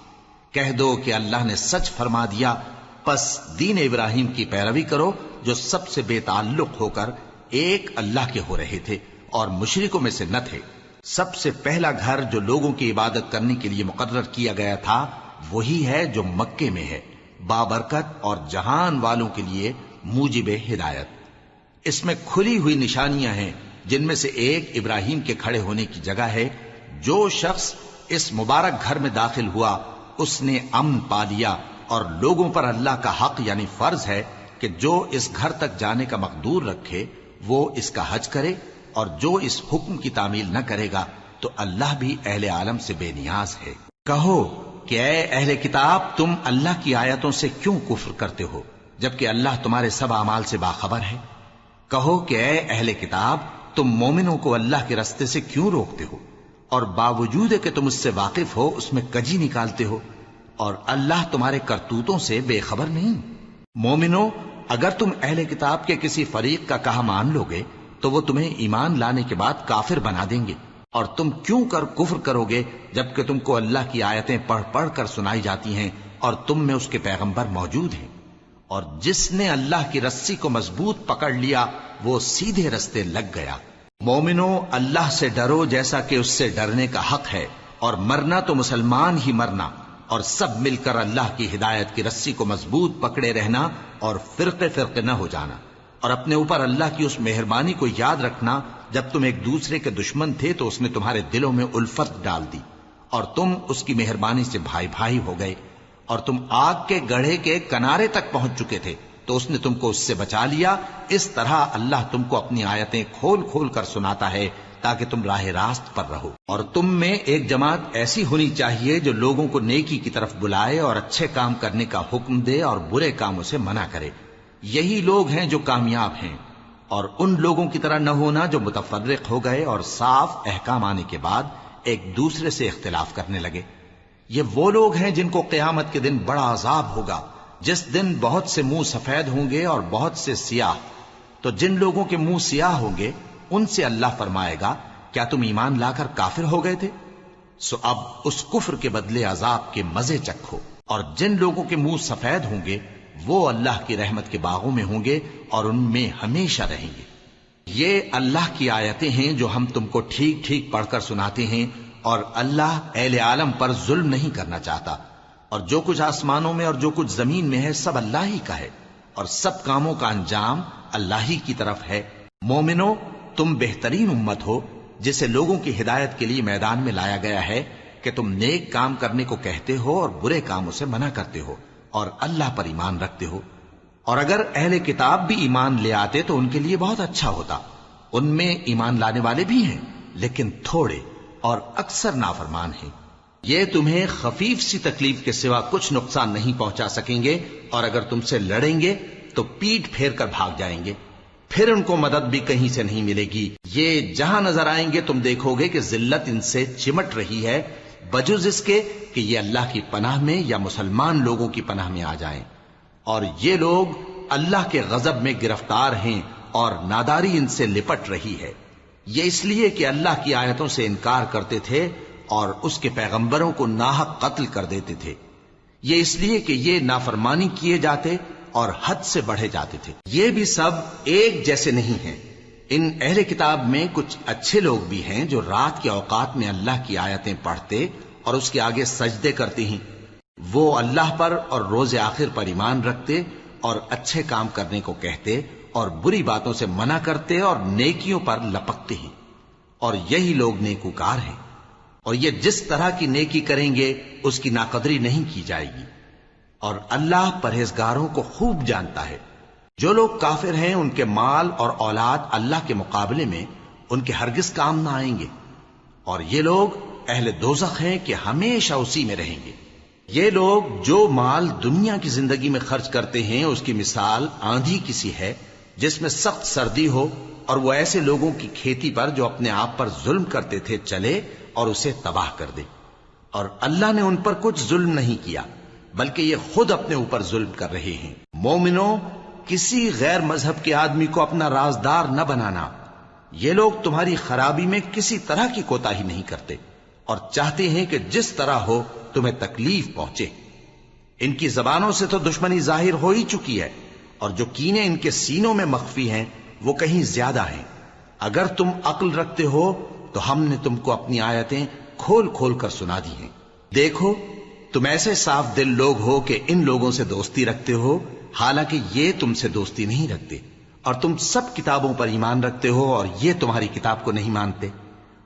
کہہ دو کہ اللہ نے سچ فرما دیا، پس دین ابراہیم کی پیروی کرو جو سب سے بے تعلق ہو کر ایک اللہ کے ہو رہے تھے اور مشرکوں میں سے نہ تھے۔ سب سے پہلا گھر جو لوگوں کی عبادت کرنے کے لیے مقرر کیا گیا تھا وہی ہے جو مکے میں ہے، بابرکت اور جہان والوں کے لیے موجب ہدایت۔ اس میں کھلی ہوئی نشانیاں ہیں، جن میں سے ایک ابراہیم کے کھڑے ہونے کی جگہ ہے۔ جو شخص اس مبارک گھر میں داخل ہوا اس نے امن پا لیا، اور لوگوں پر اللہ کا حق یعنی فرض ہے کہ جو اس گھر تک جانے کا مقدور رکھے وہ اس کا حج کرے، اور جو اس حکم کی تعمیل نہ کرے گا تو اللہ بھی اہل عالم سے بے نیاز ہے۔ کہو کہ اے اہل کتاب، تم اللہ کی آیتوں سے کیوں کفر کرتے ہو جبکہ اللہ تمہارے سب اعمال سے باخبر ہے؟ کہو کہ اے اہل کتاب، تم مومنوں کو اللہ کے رستے سے کیوں روکتے ہو، اور باوجود کہ تم اس سے واقف ہو اس میں کجی نکالتے ہو، اور اللہ تمہارے کرتوتوں سے بے خبر نہیں؟ مومنو، اگر تم اہل کتاب کے کسی فریق کا کہا مان لو گے تو وہ تمہیں ایمان لانے کے بعد کافر بنا دیں گے، اور تم کیوں کر کفر کرو گے جبکہ تم کو اللہ کی آیتیں پڑھ پڑھ کر سنائی جاتی ہیں اور تم میں اس کے پیغمبر موجود ہیں؟ اور جس نے اللہ کی رسی کو مضبوط پکڑ لیا وہ سیدھے رستے لگ گیا۔ مومنو، اللہ سے ڈرو جیسا کہ اس سے ڈرنے کا حق ہے، اور مرنا تو مسلمان ہی مرنا، اور سب مل کر اللہ کی ہدایت کی رسی کو مضبوط پکڑے رہنا اور فرقے فرقے نہ ہو جانا، اور اپنے اوپر اللہ کی اس مہربانی کو یاد رکھنا جب تم ایک دوسرے کے دشمن تھے تو اس نے تمہارے دلوں میں الفت ڈال دی اور تم اس کی مہربانی سے بھائی بھائی ہو گئے، اور تم آگ کے گڑھے کے کنارے تک پہنچ چکے تھے تو اس نے تم کو اس سے بچا لیا۔ اس طرح اللہ تم کو اپنی آیتیں کھول کھول کر سناتا ہے تاکہ تم راہ راست پر رہو۔ اور تم میں ایک جماعت ایسی ہونی چاہیے جو لوگوں کو نیکی کی طرف بلائے اور اچھے کام کرنے کا حکم دے اور برے کاموں سے منع کرے۔ یہی لوگ ہیں جو کامیاب ہیں، اور ان لوگوں کی طرح نہ ہونا جو متفرق ہو گئے اور صاف احکام آنے کے بعد ایک دوسرے سے اختلاف کرنے لگے۔ یہ وہ لوگ ہیں جن کو قیامت کے دن بڑا عذاب ہوگا، جس دن بہت سے منہ سفید ہوں گے اور بہت سے سیاہ۔ تو جن لوگوں کے منہ سیاہ ہوں گے ان سے اللہ فرمائے گا، کیا تم ایمان لا کر کافر ہو گئے تھے؟ سو اب اس کفر کے بدلے عذاب کے مزے چکھو۔ اور جن لوگوں کے منہ سفید ہوں گے وہ اللہ کی رحمت کے باغوں میں ہوں گے اور ان میں ہمیشہ رہیں گے۔ یہ اللہ کی آیتیں ہیں جو ہم تم کو ٹھیک ٹھیک پڑھ کر سناتے ہیں، اور اللہ اہل عالم پر ظلم نہیں کرنا چاہتا، اور جو کچھ آسمانوں میں اور جو کچھ زمین میں ہے سب اللہ ہی کا ہے، اور سب کاموں کا انجام اللہ ہی کی طرف ہے۔ مومنو، تم بہترین امت ہو جسے لوگوں کی ہدایت کے لیے میدان میں لایا گیا ہے کہ تم نیک کام کرنے کو کہتے ہو اور برے کاموں سے منع کرتے ہو اور اللہ پر ایمان رکھتے ہو۔ اور اگر اہل کتاب بھی ایمان لے آتے تو ان کے لیے بہت اچھا ہوتا، ان میں ایمان لانے والے بھی ہیں لیکن تھوڑے اور اکثر نافرمان ہیں۔ یہ تمہیں خفیف سی تکلیف کے سوا کچھ نقصان نہیں پہنچا سکیں گے، اور اگر تم سے لڑیں گے تو پیٹ پھیر کر بھاگ جائیں گے، پھر ان کو مدد بھی کہیں سے نہیں ملے گی۔ یہ جہاں نظر آئیں گے تم دیکھو گے کہ ذلت ان سے چمٹ رہی ہے، بجز اس کے کہ یہ اللہ کی پناہ میں یا مسلمان لوگوں کی پناہ میں آ جائیں، اور یہ لوگ اللہ کے غضب میں گرفتار ہیں اور ناداری ان سے لپٹ رہی ہے۔ یہ اس لیے کہ اللہ کی آیتوں سے انکار کرتے تھے اور اس کے پیغمبروں کو ناحق قتل کر دیتے تھے۔ یہ اس لیے کہ یہ نافرمانی کیے جاتے اور حد سے بڑھے جاتے تھے۔ یہ بھی سب ایک جیسے نہیں ہیں۔ ان اہل کتاب میں کچھ اچھے لوگ بھی ہیں جو رات کے اوقات میں اللہ کی آیتیں پڑھتے اور اس کے آگے سجدے کرتے ہیں۔ وہ اللہ پر اور روز آخر پر ایمان رکھتے اور اچھے کام کرنے کو کہتے اور بری باتوں سے منع کرتے اور نیکیوں پر لپکتے ہیں، اور یہی لوگ نیکوکار ہیں۔ اور یہ جس طرح کی نیکی کریں گے اس کی ناقدری نہیں کی جائے گی، اور اللہ پرہیزگاروں کو خوب جانتا ہے۔ جو لوگ کافر ہیں ان کے مال اور اولاد اللہ کے مقابلے میں ان کے ہرگز کام نہ آئیں گے، اور یہ لوگ اہل دوزخ ہیں کہ ہمیشہ اسی میں رہیں گے۔ یہ لوگ جو مال دنیا کی زندگی میں خرچ کرتے ہیں اس کی مثال آندھی کسی ہے جس میں سخت سردی ہو، اور وہ ایسے لوگوں کی کھیتی پر جو اپنے آپ پر ظلم کرتے تھے چلے اور اسے تباہ کر دے۔ اور اللہ نے ان پر کچھ ظلم نہیں کیا بلکہ یہ خود اپنے اوپر ظلم کر رہے ہیں۔ مومنوں، کسی غیر مذہب کے آدمی کو اپنا رازدار نہ بنانا۔ یہ لوگ تمہاری خرابی میں کسی طرح کی کوتاہی نہیں کرتے اور چاہتے ہیں کہ جس طرح ہو تمہیں تکلیف پہنچے۔ ان کی زبانوں سے تو دشمنی ظاہر ہو ہی چکی ہے، اور جو کینے ان کے سینوں میں مخفی ہیں وہ کہیں زیادہ ہیں۔ اگر تم عقل رکھتے ہو تو ہم نے تم کو اپنی آیتیں کھول کھول کر سنا دی ہیں۔ دیکھو، تم ایسے صاف دل لوگ ہو کہ ان لوگوں سے دوستی رکھتے ہو، حالانکہ یہ تم سے دوستی نہیں رکھتے، اور تم سب کتابوں پر ایمان رکھتے ہو اور یہ تمہاری کتاب کو نہیں مانتے،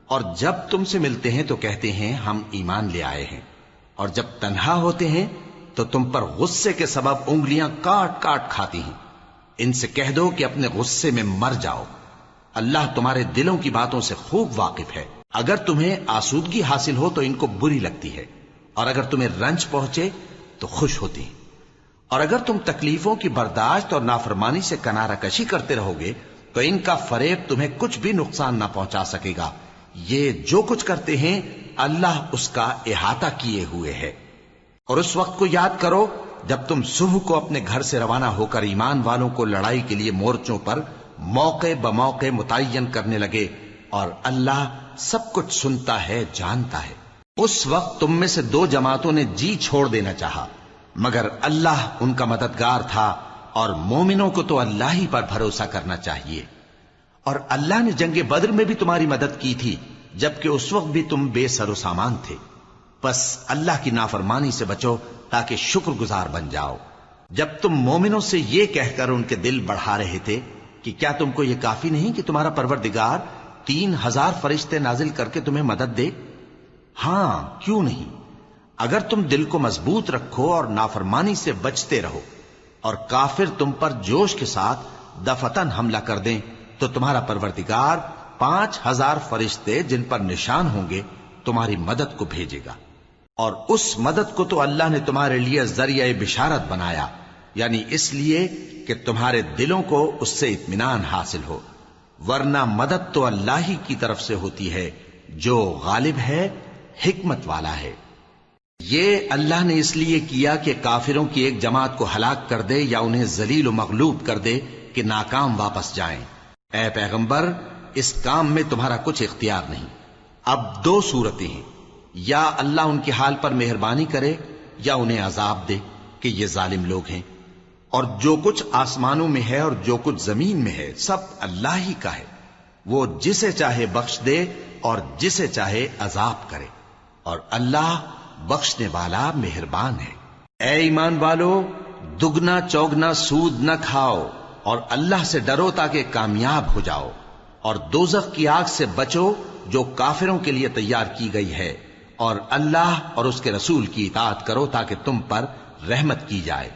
اور جب تم سے ملتے ہیں تو کہتے ہیں ہم ایمان لے آئے ہیں، اور جب تنہا ہوتے ہیں تو تم پر غصے کے سبب انگلیاں کاٹ کاٹ کھاتی ہیں۔ ان سے کہہ دو کہ اپنے غصے میں مر جاؤ، اللہ تمہارے دلوں کی باتوں سے خوب واقف ہے۔ اگر تمہیں آسودگی حاصل ہو تو ان کو بری لگتی ہے، اور اگر تمہیں رنج پہنچے تو خوش ہوتی ہیں، اور اگر تم تکلیفوں کی برداشت اور نافرمانی سے کنارہ کشی کرتے رہو گے تو ان کا فریب تمہیں کچھ بھی نقصان نہ پہنچا سکے گا۔ یہ جو کچھ کرتے ہیں اللہ اس کا احاطہ کیے ہوئے ہے۔ اور اس وقت کو یاد کرو جب تم صبح کو اپنے گھر سے روانہ ہو کر ایمان والوں کو لڑائی کے لیے مورچوں پر موقع بموقع متعین کرنے لگے، اور اللہ سب کچھ سنتا ہے، جانتا ہے۔ اس وقت تم میں سے دو جماعتوں نے جی چھوڑ دینا چاہا، مگر اللہ ان کا مددگار تھا، اور مومنوں کو تو اللہ ہی پر بھروسہ کرنا چاہیے۔ اور اللہ نے جنگ بدر میں بھی تمہاری مدد کی تھی جبکہ اس وقت بھی تم بے سر و سامان تھے۔ بس اللہ کی نافرمانی سے بچو تاکہ شکر گزار بن جاؤ۔ جب تم مومنوں سے یہ کہہ کر ان کے دل بڑھا رہے تھے کہ کیا تم کو یہ کافی نہیں کہ تمہارا پروردگار 3000 فرشتے نازل کر کے تمہیں مدد دے؟ ہاں، کیوں نہیں؟ اگر تم دل کو مضبوط رکھو اور نافرمانی سے بچتے رہو، اور کافر تم پر جوش کے ساتھ دفتن حملہ کر دیں تو تمہارا پروردگار 5000 فرشتے جن پر نشان ہوں گے تمہاری مدد کو بھیجے گا۔ اور اس مدد کو تو اللہ نے تمہارے لیے ذریعہ بشارت بنایا، یعنی اس لیے کہ تمہارے دلوں کو اس سے اطمینان حاصل ہو، ورنہ مدد تو اللہ ہی کی طرف سے ہوتی ہے جو غالب ہے، حکمت والا ہے۔ یہ اللہ نے اس لیے کیا کہ کافروں کی ایک جماعت کو ہلاک کر دے یا انہیں ذلیل و مغلوب کر دے کہ ناکام واپس جائیں۔ اے پیغمبر، اس کام میں تمہارا کچھ اختیار نہیں۔ اب دو صورتیں ہیں، یا اللہ ان کے حال پر مہربانی کرے یا انہیں عذاب دے کہ یہ ظالم لوگ ہیں۔ اور جو کچھ آسمانوں میں ہے اور جو کچھ زمین میں ہے سب اللہ ہی کا ہے، وہ جسے چاہے بخش دے اور جسے چاہے عذاب کرے، اور اللہ بخشنے والا مہربان ہے۔ اے ایمان والو، دگنا چوگنا سود نہ کھاؤ اور اللہ سے ڈرو تاکہ کامیاب ہو جاؤ، اور دوزخ کی آگ سے بچو جو کافروں کے لیے تیار کی گئی ہے، اور اللہ اور اس کے رسول کی اطاعت کرو تاکہ تم پر رحمت کی جائے،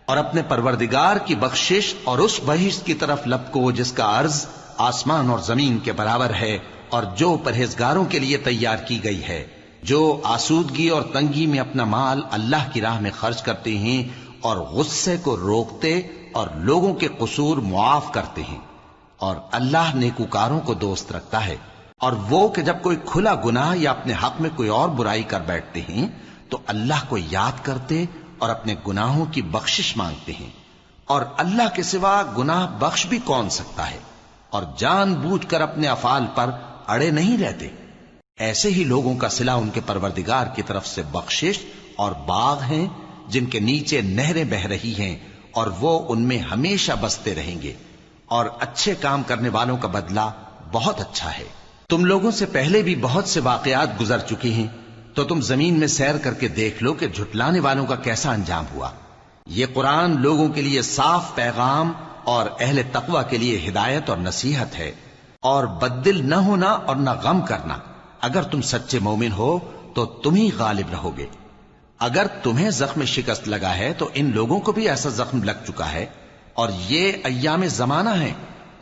اور اپنے پروردگار کی بخشش اور اس بہشت کی طرف لپکو جس کا عرض آسمان اور زمین کے برابر ہے اور جو پرہیزگاروں کے لیے تیار کی گئی ہے، جو آسودگی اور تنگی میں اپنا مال اللہ کی راہ میں خرچ کرتے ہیں اور غصے کو روکتے اور لوگوں کے قصور معاف کرتے ہیں، اور اللہ نیکوکاروں کو دوست رکھتا ہے۔ اور وہ کہ جب کوئی کھلا گناہ یا اپنے حق میں کوئی اور برائی کر بیٹھتے ہیں تو اللہ کو یاد کرتے اور اپنے گناہوں کی بخشش مانگتے ہیں، اور اللہ کے سوا گناہ بخش بھی کون سکتا ہے، اور جان بوجھ کر اپنے افعال پر اڑے نہیں رہتے۔ ایسے ہی لوگوں کا صلہ ان کے پروردگار کی طرف سے بخشش اور باغ ہیں جن کے نیچے نہریں بہ رہی ہیں، اور وہ ان میں ہمیشہ بستے رہیں گے، اور اچھے کام کرنے والوں کا بدلہ بہت اچھا ہے۔ تم لوگوں سے پہلے بھی بہت سے واقعات گزر چکے ہیں، تو تم زمین میں سیر کر کے دیکھ لو کہ جھٹلانے والوں کا کیسا انجام ہوا۔ یہ قرآن لوگوں کے لیے صاف پیغام اور اہل تقوی کے لیے ہدایت اور نصیحت ہے، اور بددل نہ ہونا اور نہ غم کرنا۔ اگر تم سچے مومن ہو تو تم ہی غالب رہو گے۔ اگر تمہیں زخم شکست لگا ہے تو ان لوگوں کو بھی ایسا زخم لگ چکا ہے، اور یہ ایام زمانہ ہے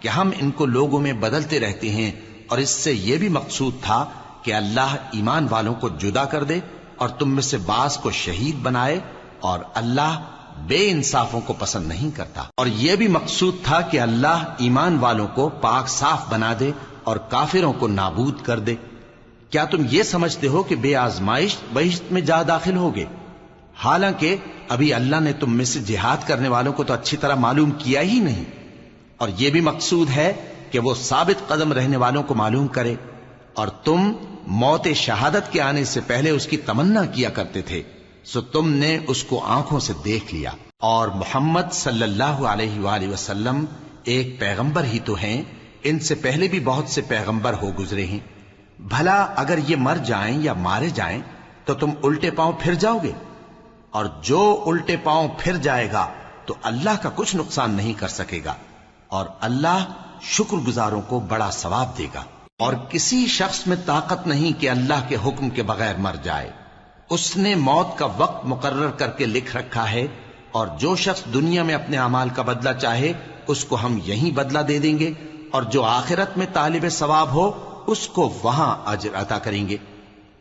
کہ ہم ان کو لوگوں میں بدلتے رہتے ہیں، اور اس سے یہ بھی مقصود تھا کہ اللہ ایمان والوں کو جدا کر دے اور تم میں سے بعض کو شہید بنائے، اور اللہ بے انصافوں کو پسند نہیں کرتا۔ اور یہ بھی مقصود تھا کہ اللہ ایمان والوں کو پاک صاف بنا دے اور کافروں کو نابود کر دے۔ کیا تم یہ سمجھتے ہو کہ بے آزمائش بہشت میں جا داخل ہوگے؟ حالانکہ ابھی اللہ نے تم میں سے جہاد کرنے والوں کو تو اچھی طرح معلوم کیا ہی نہیں، اور یہ بھی مقصود ہے کہ وہ ثابت قدم رہنے والوں کو معلوم کرے، اور تم موت شہادت کے آنے سے پہلے اس کی تمنا کیا کرتے تھے، سو تم نے اس کو آنکھوں سے دیکھ لیا۔ اور محمد صلی اللہ علیہ وآلہ وسلم ایک پیغمبر ہی تو ہیں، ان سے پہلے بھی بہت سے پیغمبر ہو گزرے ہیں۔ بھلا اگر یہ مر جائیں یا مارے جائیں تو تم الٹے پاؤں پھر جاؤ گے؟ اور جو الٹے پاؤں پھر جائے گا تو اللہ کا کچھ نقصان نہیں کر سکے گا، اور اللہ شکر گزاروں کو بڑا ثواب دے گا۔ اور کسی شخص میں طاقت نہیں کہ اللہ کے حکم کے بغیر مر جائے، اس نے موت کا وقت مقرر کر کے لکھ رکھا ہے، اور جو شخص دنیا میں اپنے اعمال کا بدلہ چاہے اس کو ہم یہیں بدلہ دے دیں گے، اور جو آخرت میں طالب ثواب ہو اس کو وہاں اجر عطا کریں گے،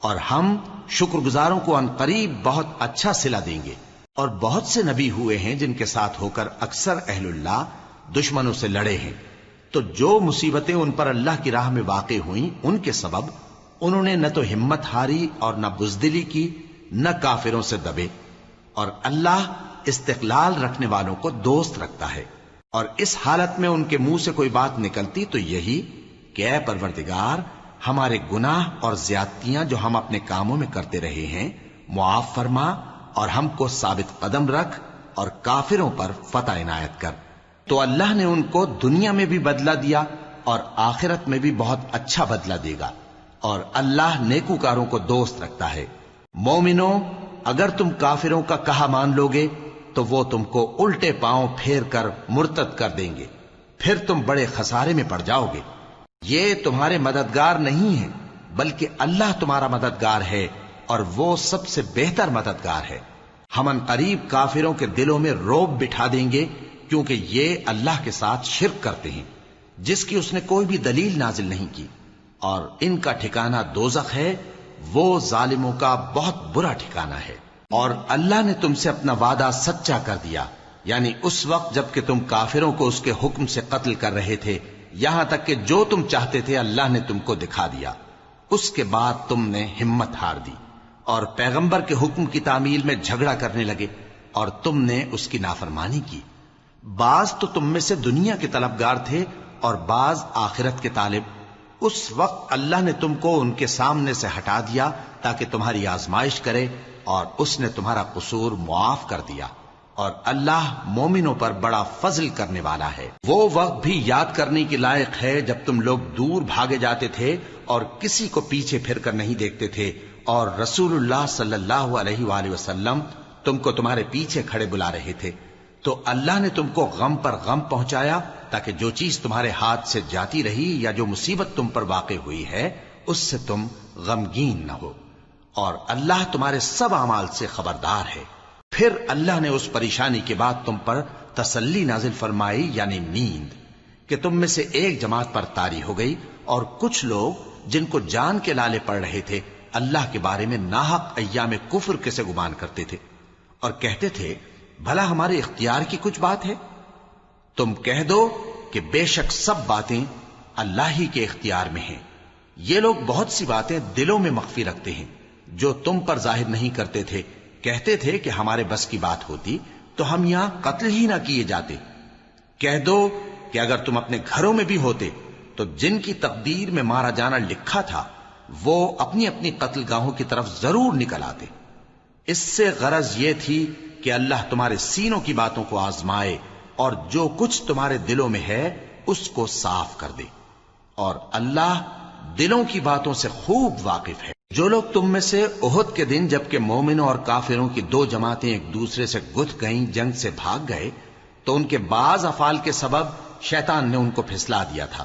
اور ہم شکر گزاروں کو ان قریب بہت اچھا صلہ دیں گے۔ اور بہت سے نبی ہوئے ہیں جن کے ساتھ ہو کر اکثر اہل اللہ دشمنوں سے لڑے ہیں، تو جو مصیبتیں ان پر اللہ کی راہ میں واقع ہوئیں ان کے سبب انہوں نے نہ تو ہمت ہاری اور نہ بزدلی کی، نہ کافروں سے دبے، اور اللہ استقلال رکھنے والوں کو دوست رکھتا ہے۔ اور اس حالت میں ان کے منہ سے کوئی بات نکلتی تو یہی کہ اے پروردگار، ہمارے گناہ اور زیادتیاں جو ہم اپنے کاموں میں کرتے رہے ہیں معاف فرما، اور ہم کو ثابت قدم رکھ اور کافروں پر فتح عنایت کر۔ تو اللہ نے ان کو دنیا میں بھی بدلہ دیا اور آخرت میں بھی بہت اچھا بدلہ دے گا، اور اللہ نیکوکاروں کو دوست رکھتا ہے۔ مومنوں، اگر تم کافروں کا کہا مان لوگے تو وہ تم کو الٹے پاؤں پھیر کر مرتد کر دیں گے، پھر تم بڑے خسارے میں پڑ جاؤ گے۔ یہ تمہارے مددگار نہیں ہیں بلکہ اللہ تمہارا مددگار ہے، اور وہ سب سے بہتر مددگار ہے۔ ہم ان قریب کافروں کے دلوں میں رعب بٹھا دیں گے، کیونکہ یہ اللہ کے ساتھ شرک کرتے ہیں جس کی اس نے کوئی بھی دلیل نازل نہیں کی، اور ان کا ٹھکانہ دوزخ ہے، وہ ظالموں کا بہت برا ٹھکانہ ہے۔ اور اللہ نے تم سے اپنا وعدہ سچا کر دیا، یعنی اس وقت جب کہ تم کافروں کو اس کے حکم سے قتل کر رہے تھے، یہاں تک کہ جو تم چاہتے تھے اللہ نے تم کو دکھا دیا۔ اس کے بعد تم نے ہمت ہار دی اور پیغمبر کے حکم کی تعمیل میں جھگڑا کرنے لگے، اور تم نے اس کی نافرمانی کی۔ بعض تو تم میں سے دنیا کے طلبگار تھے اور بعض آخرت کے طالب۔ اس وقت اللہ نے تم کو ان کے سامنے سے ہٹا دیا تاکہ تمہاری آزمائش کرے، اور اس نے تمہارا قصور معاف کر دیا، اور اللہ مومنوں پر بڑا فضل کرنے والا ہے۔ وہ وقت بھی یاد کرنے کے لائق ہے جب تم لوگ دور بھاگے جاتے تھے اور کسی کو پیچھے پھر کر نہیں دیکھتے تھے، اور رسول اللہ صلی اللہ علیہ وآلہ وسلم تم کو تمہارے پیچھے کھڑے بلا رہے تھے، تو اللہ نے تم کو غم پر غم پہنچایا تاکہ جو چیز تمہارے ہاتھ سے جاتی رہی یا جو مصیبت تم پر واقع ہوئی ہے اس سے تم غمگین نہ ہو، اور اللہ تمہارے سب اعمال سے خبردار ہے۔ پھر اللہ نے اس پریشانی کے بعد تم پر تسلی نازل فرمائی، یعنی نیند، کہ تم میں سے ایک جماعت پر طاری ہو گئی اور کچھ لوگ جن کو جان کے لالے پڑ رہے تھے اللہ کے بارے میں ناحق ایام کفر کے سے گمان کرتے تھے اور کہتے تھے بھلا ہمارے اختیار کی کچھ بات ہے؟ تم کہہ دو کہ بے شک سب باتیں اللہ ہی کے اختیار میں ہیں. یہ لوگ بہت سی باتیں دلوں میں مخفی رکھتے ہیں جو تم پر ظاہر نہیں کرتے تھے. کہتے تھے کہ ہمارے بس کی بات ہوتی تو ہم یہاں قتل ہی نہ کیے جاتے. کہہ دو کہ اگر تم اپنے گھروں میں بھی ہوتے تو جن کی تقدیر میں مارا جانا لکھا تھا وہ اپنی اپنی قتل گاہوں کی طرف ضرور نکل آتے. اس سے غرض یہ تھی کہ اللہ تمہارے سینوں کی باتوں کو آزمائے اور جو کچھ تمہارے دلوں میں ہے اس کو صاف کر دے. اور اللہ دلوں کی باتوں سے خوب واقف ہے. جو لوگ تم میں سے احد کے دن جبکہ مومنوں اور کافروں کی دو جماعتیں ایک دوسرے سے گتھ گئیں جنگ سے بھاگ گئے تو ان کے بعض افعال کے سبب شیطان نے ان کو پھسلا دیا تھا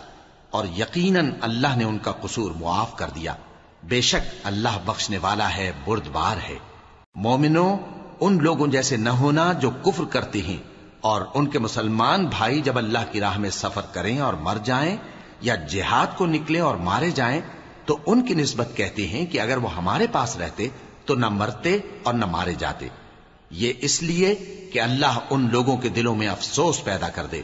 اور یقیناً اللہ نے ان کا قصور معاف کر دیا. بے شک اللہ بخشنے والا ہے بردبار ہے. مومنوں ان لوگوں جیسے نہ ہونا جو کفر کرتے ہیں اور ان کے مسلمان بھائی جب اللہ کی راہ میں سفر کریں اور مر جائیں یا جہاد کو نکلیں اور مارے جائیں تو ان کی نسبت کہتے ہیں کہ اگر وہ ہمارے پاس رہتے تو نہ مرتے اور نہ مارے جاتے. یہ اس لیے کہ اللہ ان لوگوں کے دلوں میں افسوس پیدا کر دے.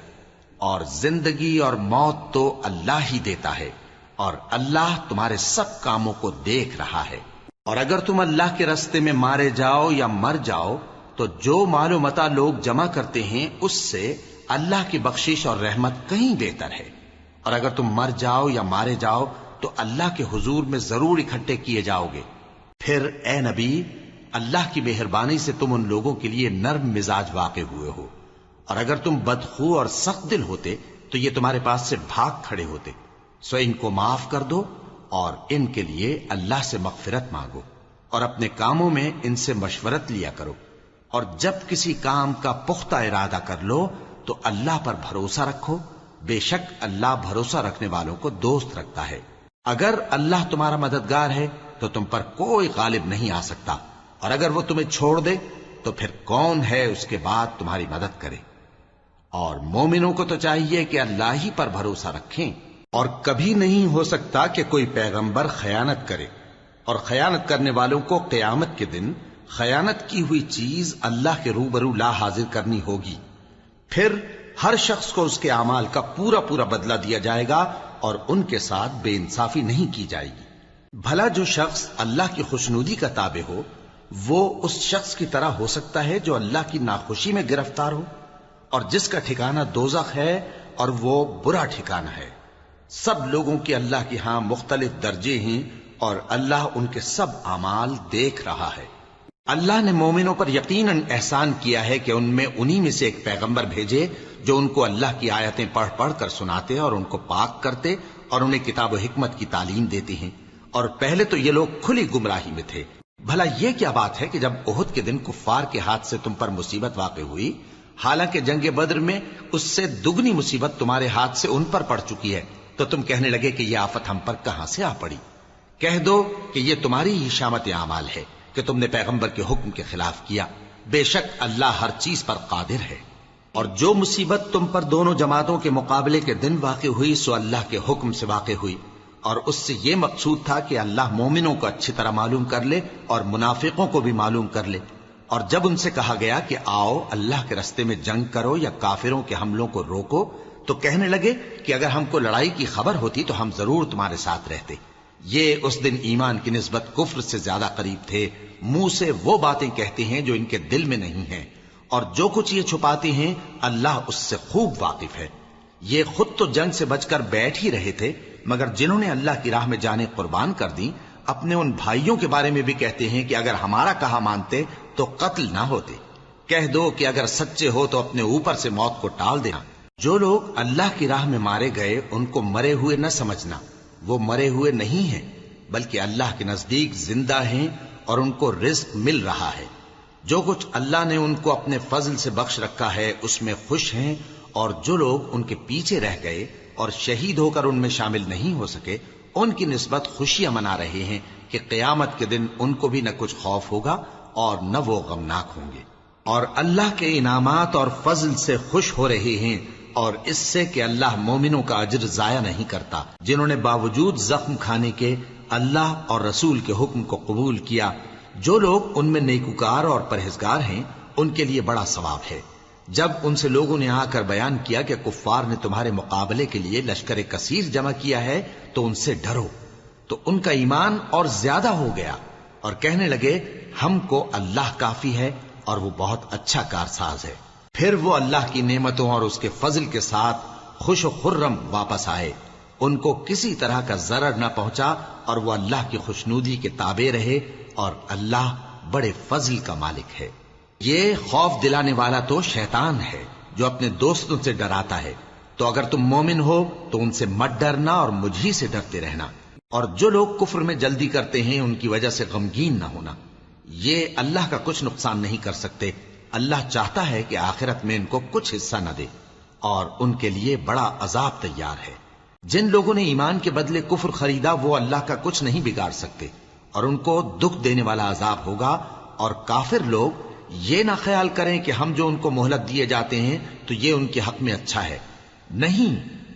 اور زندگی اور موت تو اللہ ہی دیتا ہے اور اللہ تمہارے سب کاموں کو دیکھ رہا ہے. اور اگر تم اللہ کے راستے میں مارے جاؤ یا مر جاؤ تو جو مال و متاع لوگ جمع کرتے ہیں اس سے اللہ کی بخشش اور رحمت کہیں بہتر ہے. اور اگر تم مر جاؤ یا مارے جاؤ تو اللہ کے حضور میں ضرور اکٹھے کیے جاؤ گے. پھر اے نبی اللہ کی مہربانی سے تم ان لوگوں کے لیے نرم مزاج واقع ہوئے ہو. اور اگر تم بدخو اور سخت دل ہوتے تو یہ تمہارے پاس سے بھاگ کھڑے ہوتے. سو ان کو معاف کر دو اور ان کے لیے اللہ سے مغفرت مانگو اور اپنے کاموں میں ان سے مشورت لیا کرو. اور جب کسی کام کا پختہ ارادہ کر لو تو اللہ پر بھروسہ رکھو. بے شک اللہ بھروسہ رکھنے والوں کو دوست رکھتا ہے. اگر اللہ تمہارا مددگار ہے تو تم پر کوئی غالب نہیں آ سکتا اور اگر وہ تمہیں چھوڑ دے تو پھر کون ہے اس کے بعد تمہاری مدد کرے. اور مومنوں کو تو چاہیے کہ اللہ ہی پر بھروسہ رکھیں. اور کبھی نہیں ہو سکتا کہ کوئی پیغمبر خیانت کرے اور خیانت کرنے والوں کو قیامت کے دن خیانت کی ہوئی چیز اللہ کے روبرو لا حاضر کرنی ہوگی. پھر ہر شخص کو اس کے اعمال کا پورا پورا بدلہ دیا جائے گا اور ان کے ساتھ بے انصافی نہیں کی جائے گی. بھلا جو شخص اللہ کی خوشنودی کا تابع ہو وہ اس شخص کی طرح ہو سکتا ہے جو اللہ کی ناخوشی میں گرفتار ہو اور جس کا ٹھکانہ دوزخ ہے اور وہ برا ٹھکانہ ہے. سب لوگوں کے اللہ کے ہاں مختلف درجے ہیں اور اللہ ان کے سب اعمال دیکھ رہا ہے. اللہ نے مومنوں پر یقیناً احسان کیا ہے کہ ان میں انہی میں سے ایک پیغمبر بھیجے جو ان کو اللہ کی آیتیں پڑھ پڑھ کر سناتے اور ان کو پاک کرتے اور انہیں کتاب و حکمت کی تعلیم دیتے ہیں. اور پہلے تو یہ لوگ کھلی گمراہی میں تھے. بھلا یہ کیا بات ہے کہ جب احد کے دن کفار کے ہاتھ سے تم پر مصیبت واقع ہوئی حالانکہ جنگ بدر میں اس سے دگنی مصیبت تمہارے ہاتھ سے ان پر پڑ چکی ہے تو تم کہنے لگے کہ یہ آفت ہم پر کہاں سے آ پڑی؟ کہہ دو کہ یہ تمہاری ہی شامت اعمال ہے کہ تم نے پیغمبر کے حکم کے خلاف کیا. بے شک اللہ ہر چیز پر قادر ہے. اور جو مصیبت تم پر دونوں جماعتوں کے مقابلے کے دن واقع ہوئی سو اللہ کے حکم سے واقع ہوئی اور اس سے یہ مقصود تھا کہ اللہ مومنوں کو اچھی طرح معلوم کر لے اور منافقوں کو بھی معلوم کر لے. اور جب ان سے کہا گیا کہ آؤ اللہ کے راستے میں جنگ کرو یا کافروں کے حملوں کو روکو تو کہنے لگے کہ اگر ہم کو لڑائی کی خبر ہوتی تو ہم ضرور تمہارے ساتھ رہتے. یہ اس دن ایمان کی نسبت کفر سے زیادہ قریب تھے. منہ سے وہ باتیں کہتے ہیں جو ان کے دل میں نہیں ہیں اور جو کچھ یہ چھپاتے ہیں اللہ اس سے خوب واقف ہے. یہ خود تو جنگ سے بچ کر بیٹھ ہی رہے تھے مگر جنہوں نے اللہ کی راہ میں جانیں قربان کر دی اپنے ان بھائیوں کے بارے میں بھی کہتے ہیں کہ اگر ہمارا کہا مانتے تو قتل نہ ہوتے. کہہ دو کہ اگر سچے ہو تو اپنے اوپر سے موت کو ٹال دینا. جو لوگ اللہ کی راہ میں مارے گئے ان کو مرے ہوئے نہ سمجھنا. وہ مرے ہوئے نہیں ہیں بلکہ اللہ کے نزدیک زندہ ہیں اور ان کو رزق مل رہا ہے. جو کچھ اللہ نے ان کو اپنے فضل سے بخش رکھا ہے اس میں خوش ہیں. اور جو لوگ ان کے پیچھے رہ گئے اور شہید ہو کر ان میں شامل نہیں ہو سکے ان کی نسبت خوشیاں منا رہے ہیں کہ قیامت کے دن ان کو بھی نہ کچھ خوف ہوگا اور نہ وہ غمناک ہوں گے. اور اللہ کے انعامات اور فضل سے خوش ہو رہے ہیں اور اس سے کہ اللہ مومنوں کا اجر ضائع نہیں کرتا جنہوں نے باوجود زخم کھانے کے اللہ اور رسول کے حکم کو قبول کیا۔ جو لوگ ان میں نیکوکار اور پرہیزگار ہیں ان کے لیے بڑا ثواب ہے۔ جب ان سے لوگوں نے آ کر بیان کیا کہ کفار نے تمہارے مقابلے کے لیے لشکر کثیر جمع کیا ہے تو ان سے ڈرو، تو ان کا ایمان اور زیادہ ہو گیا اور کہنے لگے ہم کو اللہ کافی ہے اور وہ بہت اچھا کارساز ہے۔ پھر وہ اللہ کی نعمتوں اور اس کے فضل کے ساتھ خوش و خرم واپس آئے، ان کو کسی طرح کا ضرر نہ پہنچا اور وہ اللہ کی خوشنودی کے تابع رہے، اور اللہ بڑے فضل کا مالک ہے۔ یہ خوف دلانے والا تو شیطان ہے جو اپنے دوستوں سے ڈراتا ہے، تو اگر تم مومن ہو تو ان سے مت ڈرنا اور مجھ ہی سے ڈرتے رہنا، اور جو لوگ کفر میں جلدی کرتے ہیں ان کی وجہ سے غمگین نہ ہونا، یہ اللہ کا کچھ نقصان نہیں کر سکتے۔ اللہ چاہتا ہے کہ آخرت میں ان کو کچھ حصہ نہ دے، اور ان کے لیے بڑا عذاب تیار ہے۔ جن لوگوں نے ایمان کے بدلے کفر خریدا وہ اللہ کا کچھ نہیں بگاڑ سکتے، اور ان کو دکھ دینے والا عذاب ہوگا۔ اور کافر لوگ یہ نہ خیال کریں کہ ہم جو ان کو مہلت دیے جاتے ہیں تو یہ ان کے حق میں اچھا ہے، نہیں،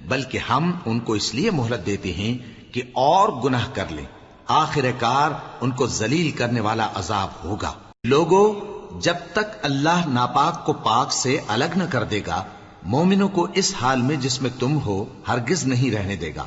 بلکہ ہم ان کو اس لیے مہلت دیتے ہیں کہ اور گناہ کر لیں، آخر کار ان کو ذلیل کرنے والا عذاب ہوگا۔ لوگوں، جب تک اللہ ناپاک کو پاک سے الگ نہ کر دے گا، مومنوں کو اس حال میں جس میں تم ہو ہرگز نہیں رہنے دے گا،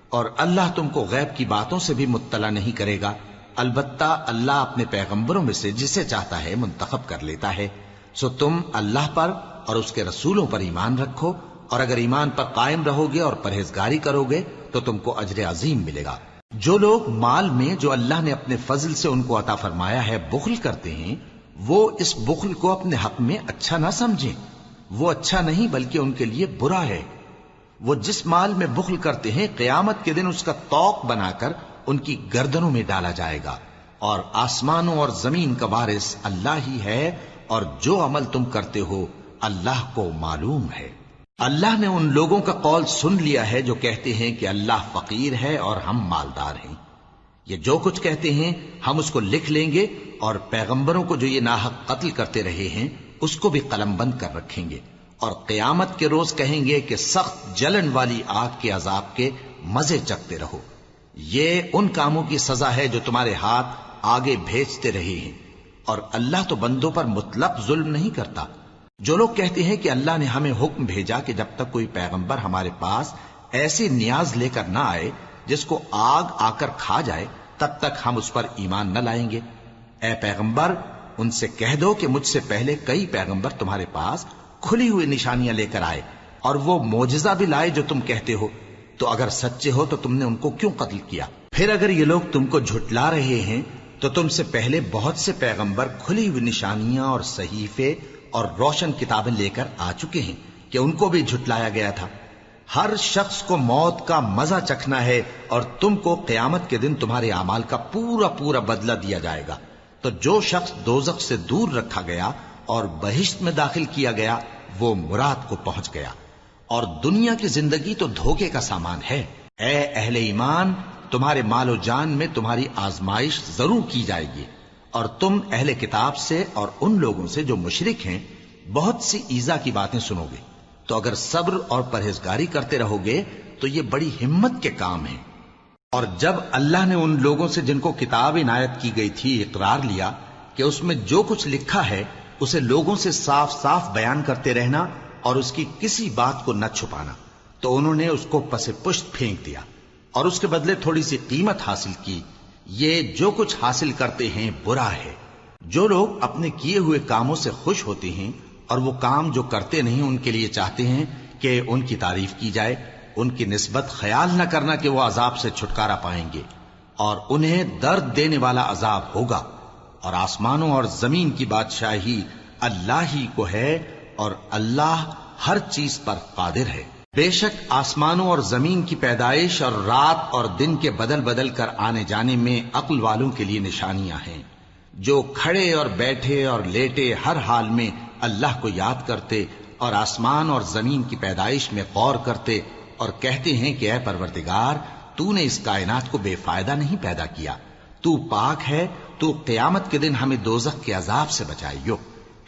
اور اللہ تم کو غیب کی باتوں سے بھی مطلع نہیں کرے گا۔ البتہ اللہ اپنے پیغمبروں میں سے جسے چاہتا ہے منتخب کر لیتا ہے۔ سو تم اللہ پر اور اس کے رسولوں پر ایمان رکھو، اور اگر ایمان پر قائم رہو گے اور پرہیزگاری کرو گے تو تم کو اجر عظیم ملے گا۔ جو لوگ مال میں جو اللہ نے اپنے فضل سے ان کو عطا فرمایا ہے بخل کرتے ہیں، وہ اس بخل کو اپنے حق میں اچھا نہ سمجھیں، وہ اچھا نہیں بلکہ ان کے لیے برا ہے۔ وہ جس مال میں بخل کرتے ہیں قیامت کے دن اس کا طوق بنا کر ان کی گردنوں میں ڈالا جائے گا، اور آسمانوں اور زمین کا وارث اللہ ہی ہے، اور جو عمل تم کرتے ہو اللہ کو معلوم ہے۔ اللہ نے ان لوگوں کا قول سن لیا ہے جو کہتے ہیں کہ اللہ فقیر ہے اور ہم مالدار ہیں۔ یہ جو کچھ کہتے ہیں ہم اس کو لکھ لیں گے، اور پیغمبروں کو جو یہ ناحق قتل کرتے رہے ہیں اس کو بھی قلم بند کر رکھیں گے، اور قیامت کے روز کہیں گے کہ سخت جلن والی آگ کے عذاب کے مزے چکھتے رہو۔ یہ ان کاموں کی سزا ہے جو تمہارے ہاتھ آگے بھیجتے رہے ہیں، اور اللہ تو بندوں پر مطلق ظلم نہیں کرتا۔ جو لوگ کہتے ہیں کہ اللہ نے ہمیں حکم بھیجا کہ جب تک کوئی پیغمبر ہمارے پاس ایسی نیاز لے کر نہ آئے جس کو آگ آ کر کھا جائے تب تک ہم اس پر ایمان نہ لائیں گے، اے پیغمبر ان سے کہہ دو کہ مجھ سے پہلے کئی پیغمبر تمہارے پاس کھلی ہوئی نشانیاں لے کر آئے، اور وہ معجزہ بھی لائے جو تم کہتے ہو، تو اگر سچے ہو تو تم نے ان کو کیوں قتل کیا؟ پھر اگر یہ لوگ تم کو جھٹلا رہے ہیں تو تم سے پہلے بہت سے پیغمبر کھلی ہوئی نشانیاں اور صحیفے اور روشن کتابیں لے کر آ چکے ہیں کہ ان کو بھی جھٹلایا گیا تھا۔ ہر شخص کو موت کا مزہ چکھنا ہے، اور تم کو قیامت کے دن تمہارے اعمال کا پورا پورا بدلہ دیا جائے گا۔ تو جو شخص دوزخ سے دور رکھا گیا اور بہشت میں داخل کیا گیا وہ مراد کو پہنچ گیا، اور دنیا کی زندگی تو دھوکے کا سامان ہے۔ اے اہل ایمان، تمہارے مال و جان میں تمہاری آزمائش ضرور کی جائے گی، اور تم اہل کتاب سے اور ان لوگوں سے جو مشرک ہیں بہت سی ایذا کی باتیں سنو گے، تو اگر صبر اور پرہیزگاری کرتے رہو گے تو یہ بڑی ہمت کے کام ہیں۔ اور جب اللہ نے ان لوگوں سے جن کو کتاب عنایت کی گئی تھی اقرار لیا کہ اس میں جو کچھ لکھا ہے اسے لوگوں سے صاف صاف بیان کرتے رہنا اور اس کی کسی بات کو نہ چھپانا، تو انہوں نے اس کو پس پشت پھینک دیا اور اس کے بدلے تھوڑی سی قیمت حاصل کی۔ یہ جو کچھ حاصل کرتے ہیں برا ہے۔ جو لوگ اپنے کیے ہوئے کاموں سے خوش ہوتے ہیں اور وہ کام جو کرتے نہیں ان کے لیے چاہتے ہیں کہ ان کی تعریف کی جائے، ان کی نسبت خیال نہ کرنا کہ وہ عذاب سے چھٹکارا پائیں گے، اور انہیں درد دینے والا عذاب ہوگا۔ اور آسمانوں اور زمین کی بادشاہی اللہ ہی کو ہے، اور اللہ ہر چیز پر قادر ہے۔ بے شک آسمانوں اور زمین کی پیدائش اور رات اور دن کے بدل بدل کر آنے جانے میں عقل والوں کے لیے نشانیاں ہیں، جو کھڑے اور بیٹھے اور لیٹے ہر حال میں اللہ کو یاد کرتے اور آسمان اور زمین کی پیدائش میں غور کرتے اور کہتے ہیں کہ اے پروردگار، تو نے اس کائنات کو بے فائدہ نہیں پیدا کیا، تو پاک ہے، تو قیامت کے دن ہمیں دوزخ کے عذاب سے بچائیو۔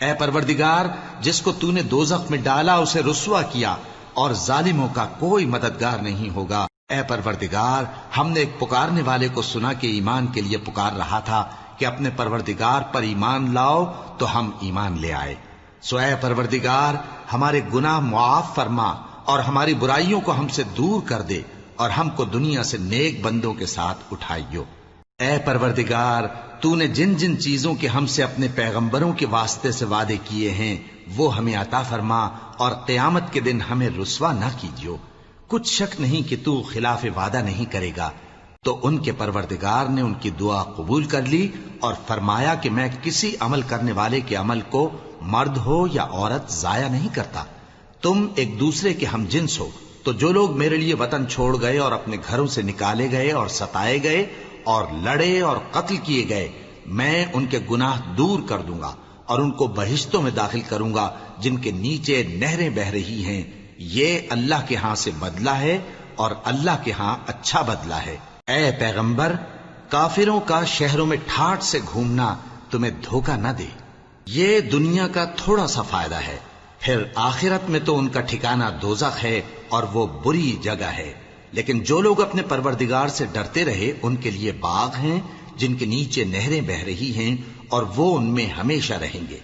اے پروردگار، جس کو تو نے دوزخ میں ڈالا اسے رسوا کیا، اور ظالموں کا کوئی مددگار نہیں ہوگا۔ اے پروردگار، ہم نے ایک پکارنے والے کو سنا کہ ایمان کے لیے پکار رہا تھا کہ اپنے پروردگار پر ایمان لاؤ، تو ہم ایمان لے آئے۔ سو اے پروردگار، ہمارے گناہ معاف فرما اور ہماری برائیوں کو ہم سے دور کر دے، اور ہم کو دنیا سے نیک بندوں کے ساتھ اٹھائیو۔ اے پروردگار، تو نے جن جن چیزوں کے ہم سے اپنے پیغمبروں کے واسطے سے وعدے کیے ہیں وہ ہمیں عطا فرما، اور قیامت کے دن ہمیں رسوا نہ کیجیو۔ کچھ شک نہیں کہ تو خلاف وعدہ نہیں کرے گا۔ تو ان کے پروردگار نے ان کی دعا قبول کر لی اور فرمایا کہ میں کسی عمل کرنے والے کے عمل کو مرد ہو یا عورت ضائع نہیں کرتا۔ تم ایک دوسرے کے ہم جنس ہو، تو جو لوگ میرے لیے وطن چھوڑ گئے اور اپنے گھروں سے نکالے گئے اور ستائے گئے اور لڑے اور قتل کیے گئے، میں ان کے گناہ دور کر دوں گا اور ان کو بہشتوں میں داخل کروں گا جن کے نیچے نہریں بہہ رہی ہیں۔ یہ اللہ کے ہاں سے بدلہ ہے اور اللہ کے ہاں اچھا بدلہ ہے۔ اے پیغمبر، کافروں کا شہروں میں ٹھاٹھ سے گھومنا تمہیں دھوکہ نہ دے۔ یہ دنیا کا تھوڑا سا فائدہ ہے، پھر آخرت میں تو ان کا ٹھکانہ دوزخ ہے اور وہ بری جگہ ہے۔ لیکن جو لوگ اپنے پروردگار سے ڈرتے رہے ان کے لیے باغ ہیں جن کے نیچے نہریں بہہ رہی ہیں، اور وہ ان میں ہمیشہ رہیں گے۔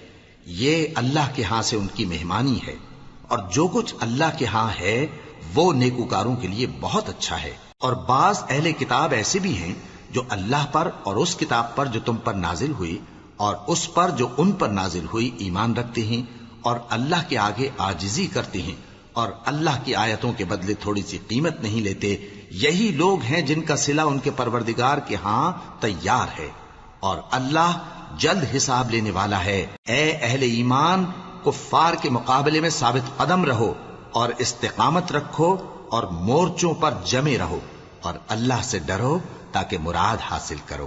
یہ اللہ کے ہاں سے ان کی مہمانی ہے، اور جو کچھ اللہ کے ہاں ہے وہ نیکوکاروں کے لیے بہت اچھا ہے۔ اور بعض اہل کتاب ایسے بھی ہیں جو اللہ پر اور اس کتاب پر جو تم پر نازل ہوئی اور اس پر جو ان پر نازل ہوئی ایمان رکھتے ہیں، اور اللہ کے آگے عاجزی کرتے ہیں، اور اللہ کی آیتوں کے بدلے تھوڑی سی قیمت نہیں لیتے۔ یہی لوگ ہیں جن کا صلہ ان کے پروردگار کے ہاں تیار ہے، اور اللہ جلد حساب لینے والا ہے۔ اے اہل ایمان، کفار کے مقابلے میں ثابت قدم رہو اور استقامت رکھو اور مورچوں پر جمے رہو، اور اللہ سے ڈرو تاکہ مراد حاصل کرو۔